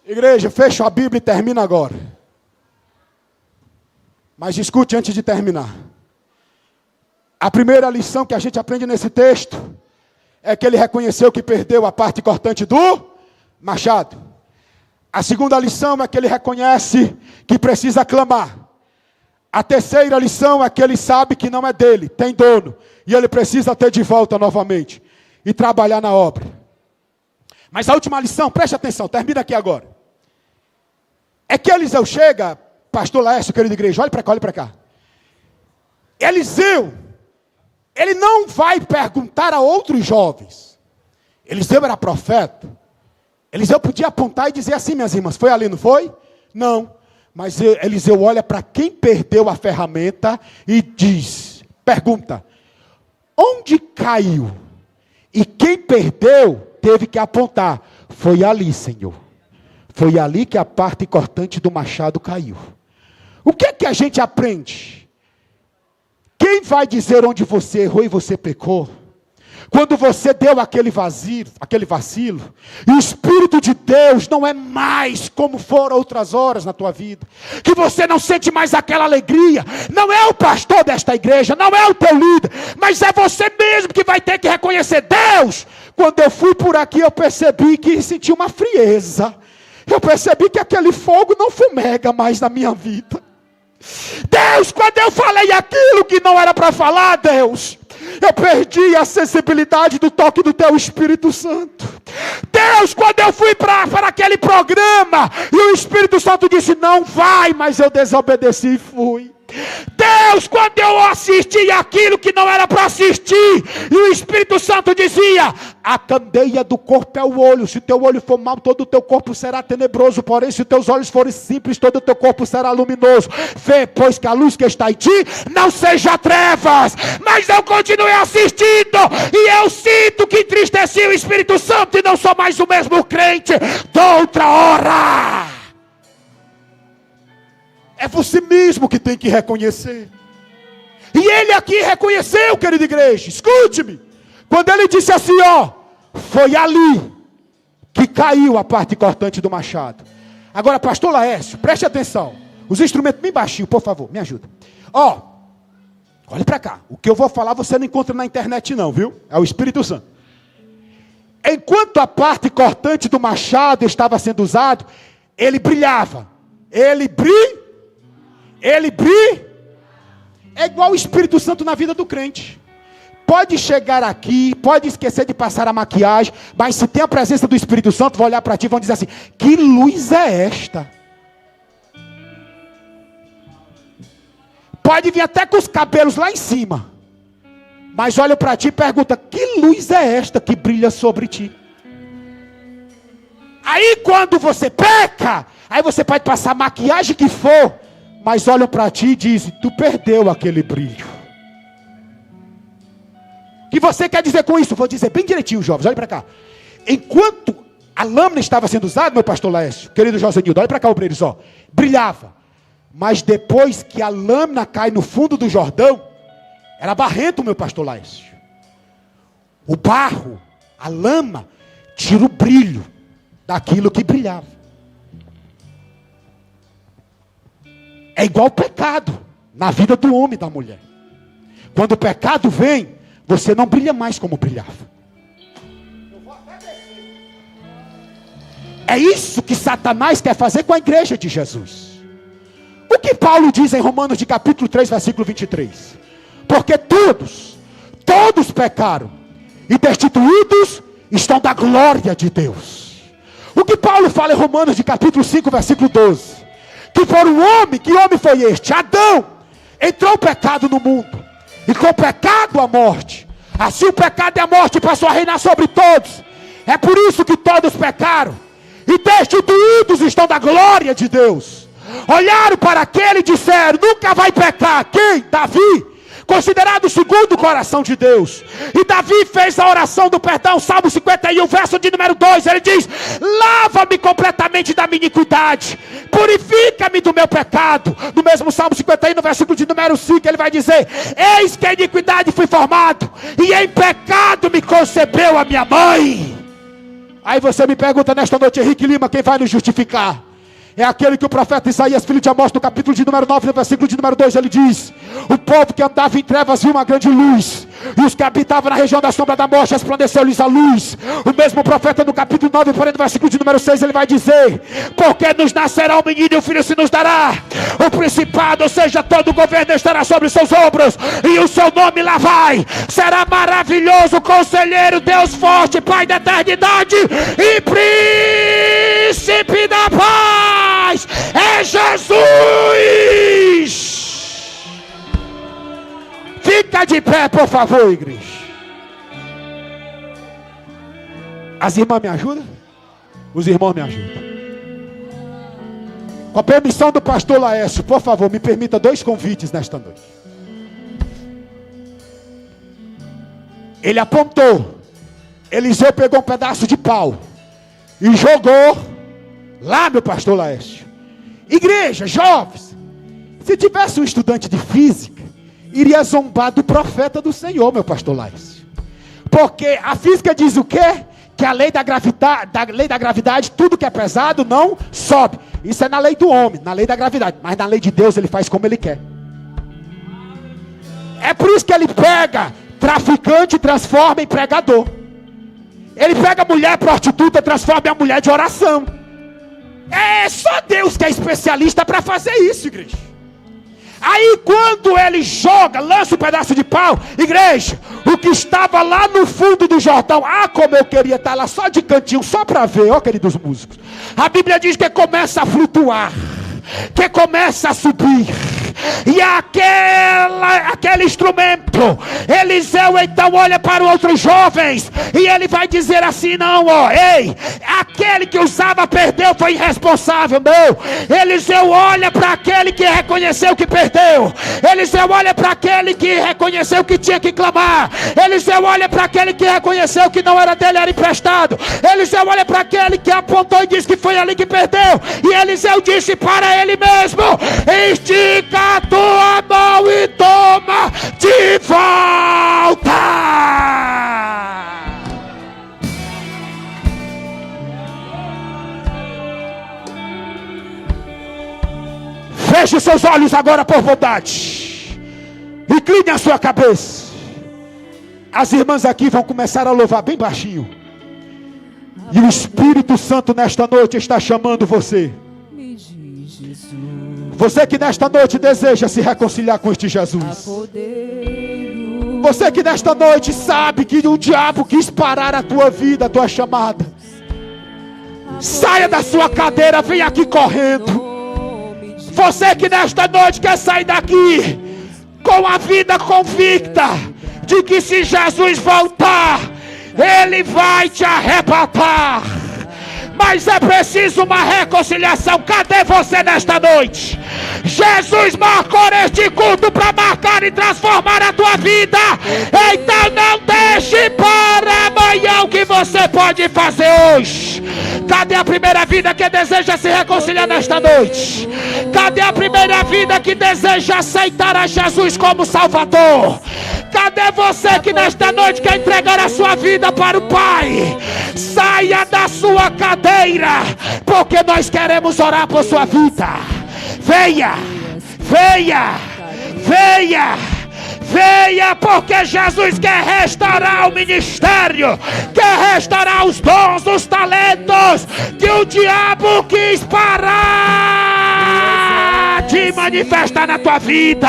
Igreja, fecha a Bíblia e termina agora. Mas escute antes de terminar. A primeira lição que a gente aprende nesse texto é que ele reconheceu que perdeu a parte cortante do machado. A segunda lição é que ele reconhece que precisa clamar. A terceira lição é que ele sabe que não é dele, tem dono, e ele precisa ter de volta novamente e trabalhar na obra. Mas a última lição, preste atenção, termina aqui agora. É que Eliseu chega, pastor Laércio, querida igreja, olhe para cá. Eliseu, ele não vai perguntar a outros jovens. Eliseu era profeta. Eliseu podia apontar e dizer assim: minhas irmãs, foi ali, não foi? Não. Mas Eliseu olha para quem perdeu a ferramenta e pergunta: onde caiu? E quem perdeu teve que apontar: foi ali, Senhor. Foi ali que a parte cortante do machado caiu. O que é que a gente aprende? Quem vai dizer onde você errou e você pecou? Quando você deu aquele vacilo, e o Espírito de Deus não é mais como foram outras horas na tua vida, que você não sente mais aquela alegria, não é o pastor desta igreja, não é o teu líder, mas é você mesmo que vai ter que reconhecer: Deus, quando eu fui por aqui eu percebi que senti uma frieza, eu percebi que aquele fogo não fumega mais na minha vida. Deus, quando eu falei aquilo que não era para falar, Deus, eu perdi a sensibilidade do toque do teu Espírito Santo. Deus, quando eu fui para aquele programa e o Espírito Santo disse: não vai, mas eu desobedeci e fui. Deus, quando eu assisti aquilo que não era para assistir, e o Espírito Santo dizia: a candeia do corpo é o olho. Se teu olho for mau, todo o teu corpo será tenebroso. Porém, se teus olhos forem simples, todo o teu corpo será luminoso. Vê, pois, que a luz que está em ti não seja trevas. Mas eu continuei assistindo, e eu sinto que entristeci o Espírito Santo, e não sou mais o mesmo crente de outra hora. É você mesmo que tem que reconhecer. E ele aqui reconheceu, querida igreja. Escute-me. Quando ele disse assim, ó, foi ali que caiu a parte cortante do machado. Agora, pastor Laércio, preste atenção. Os instrumentos bem baixinho, por favor, me ajuda. Ó, olhe para cá. O que eu vou falar você não encontra na internet não, viu? É o Espírito Santo. Enquanto a parte cortante do machado estava sendo usado, ele brilhava. É igual o Espírito Santo na vida do crente. Pode chegar aqui, pode esquecer de passar a maquiagem, mas se tem a presença do Espírito Santo, vão olhar para ti e vão dizer assim: que luz é esta? Pode vir até com os cabelos lá em cima, mas olha para ti e pergunta: que luz é esta que brilha sobre ti? Aí quando você peca, aí você pode passar a maquiagem que for, mas olham para ti e dizem: tu perdeu aquele brilho. O que você quer dizer com isso? Vou dizer bem direitinho, jovens, olha para cá. Enquanto a lâmina estava sendo usada, meu pastor Laércio, querido Josenildo, olha para cá, obreiros, ó, brilhava. Mas depois que a lâmina cai no fundo do Jordão, era barrento, meu pastor Laércio. O barro, a lama, tira o brilho daquilo que brilhava. É igual o pecado na vida do homem e da mulher. Quando o pecado vem, você não brilha mais como brilhava. É isso que Satanás quer fazer com a igreja de Jesus. O que Paulo diz em Romanos de capítulo 3, versículo 23? Porque todos pecaram e destituídos estão da glória de Deus. O que Paulo fala em Romanos de capítulo 5, versículo 12? Que por um homem, que homem foi este? Adão. Entrou o pecado no mundo, e com o pecado a morte. Assim o pecado e a morte passou a reinar sobre todos. É por isso que todos pecaram e destituídos estão da glória de Deus. Olharam para aquele e disseram: nunca vai pecar. Quem? Davi, considerado segundo o coração de Deus. E Davi fez a oração do perdão, Salmo 51, verso de número 2, ele diz: lava-me completamente da minha iniquidade, purifica-me do meu pecado. No mesmo Salmo 51, no versículo de número 5, ele vai dizer: eis que a iniquidade fui formado, e em pecado me concebeu a minha mãe. Aí você me pergunta nesta noite: Henrique Lima, quem vai nos justificar? É aquele que o profeta Isaías, filho de Amós, no capítulo de número 9, no versículo de número 2, ele diz: o povo que andava em trevas viu uma grande luz, e os que habitavam na região da sombra da morte, resplandeceu-lhes a luz. O mesmo profeta no capítulo 9, porém no versículo de número 6, ele vai dizer: porque nos nascerá um menino e um filho se nos dará, o principado, ou seja, todo o governo estará sobre os seus ombros, e o seu nome lá vai, será maravilhoso, conselheiro, Deus forte, Pai da eternidade, e príncipe da paz. É Jesus. Fica de pé, por favor, igreja. As irmãs me ajudam? Os irmãos me ajudam. Com a permissão do pastor Laércio, por favor, me permita 2 convites nesta noite. Ele apontou, Eliseu pegou um pedaço de pau e jogou lá, meu pastor Laércio. Igreja, jovens, se tivesse um estudante de física, iria zombar do profeta do Senhor, meu pastor Laércio. Porque a física diz o quê? Que a lei da gravidade, tudo que é pesado não sobe. Isso é na lei do homem, na lei da gravidade. Mas na lei de Deus ele faz como ele quer. É por isso que ele pega traficante e transforma em pregador. Ele pega mulher prostituta e transforma em a mulher de oração. É só Deus que é especialista para fazer isso, igreja. Aí quando ele joga, lança um pedaço de pau, igreja, o que estava lá no fundo do Jordão, como eu queria estar lá só de cantinho, só para ver, ó queridos músicos. A Bíblia diz que começa a flutuar, que começa a subir, e aquele instrumento. Eliseu então olha para outros jovens e ele vai dizer assim: não, ó, ei, aquele que usava perdeu, foi irresponsável. Não, Eliseu olha para aquele que reconheceu que perdeu. Eliseu olha para aquele que reconheceu que tinha que clamar. Eliseu olha para aquele que reconheceu que não era dele, era emprestado. Eliseu olha para aquele que apontou e disse que foi ali que perdeu. E Eliseu disse para ele mesmo: estica a tua mão e toma de volta. Feche seus olhos agora por bondade. Incline a sua cabeça. As irmãs aqui vão começar a louvar bem baixinho. E o Espírito Santo nesta noite está chamando você. Você que nesta noite deseja se reconciliar com este Jesus. Você que nesta noite sabe que o diabo quis parar a tua vida, a tua chamada. Saia da sua cadeira, vem aqui correndo. Você que nesta noite quer sair daqui com a vida convicta de que se Jesus voltar, Ele vai te arrebatar. Mas é preciso uma reconciliação. Cadê você nesta noite? Jesus marcou este culto para marcar e transformar a tua vida. Então não deixe para amanhã o que você pode fazer hoje. Cadê a primeira vida que deseja se reconciliar nesta noite? Cadê a primeira vida que deseja aceitar a Jesus como Salvador? Cadê você que nesta noite quer entregar a sua vida para o Pai? Saia da sua cadeira, porque nós queremos orar por sua vida. Venha, venha, venha, venha, porque Jesus quer restaurar o ministério, quer restaurar os dons, os talentos que o diabo quis parar de manifestar na tua vida.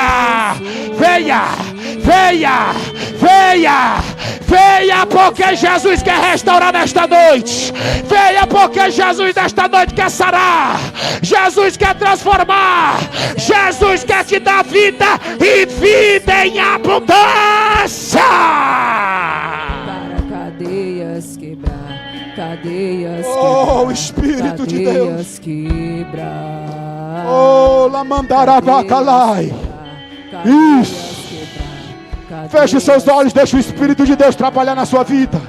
Venha, venha, venha, venha, porque Jesus quer restaurar nesta noite. Venha, porque Jesus nesta noite quer sarar. Jesus quer transformar. Jesus quer te dar vida e vida em abundância. Para cadeias quebrar, cadeias quebrar. Oh, Espírito de Deus. Quebrar. Oh, Lamandarabacalai. Isso. Feche seus olhos, deixe o Espírito de Deus trabalhar na sua vida.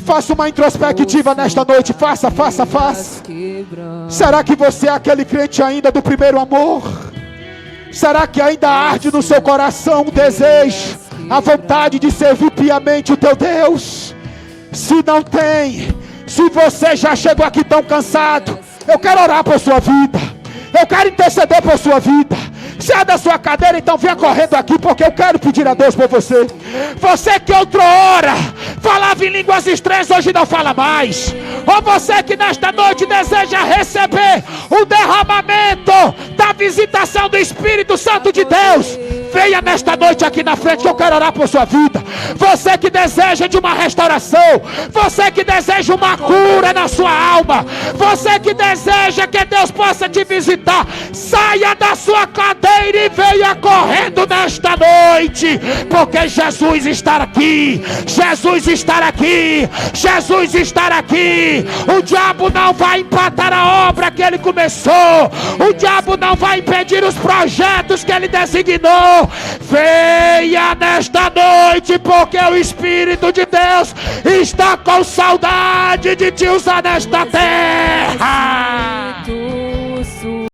Faça uma introspectiva nesta noite. Faça, faça, faça. Será que você é aquele crente ainda do primeiro amor? Será que ainda arde no seu coração o desejo, a vontade de servir piamente o teu Deus? Se não tem, se você já chegou aqui tão cansado, eu quero orar por sua vida. Eu quero interceder por sua vida. Saia da sua cadeira, então venha correndo aqui, porque eu quero pedir a Deus por você. Você que outra hora falava em línguas estranhas, hoje não fala mais. Ou você que nesta noite deseja receber o derramamento da visitação do Espírito Santo de Deus, venha nesta noite aqui na frente, que eu quero orar por sua vida. Você que deseja de uma restauração, você que deseja uma cura na sua alma, você que deseja que Deus possa te visitar, saia da sua cadeira e venha correndo nesta noite, porque Jesus está aqui. Jesus está aqui. Jesus está aqui. O diabo não vai empatar a obra que ele começou. O diabo não vai impedir os projetos que ele designou. Venha nesta noite, porque o Espírito de Deus está com saudade de te usar nesta terra.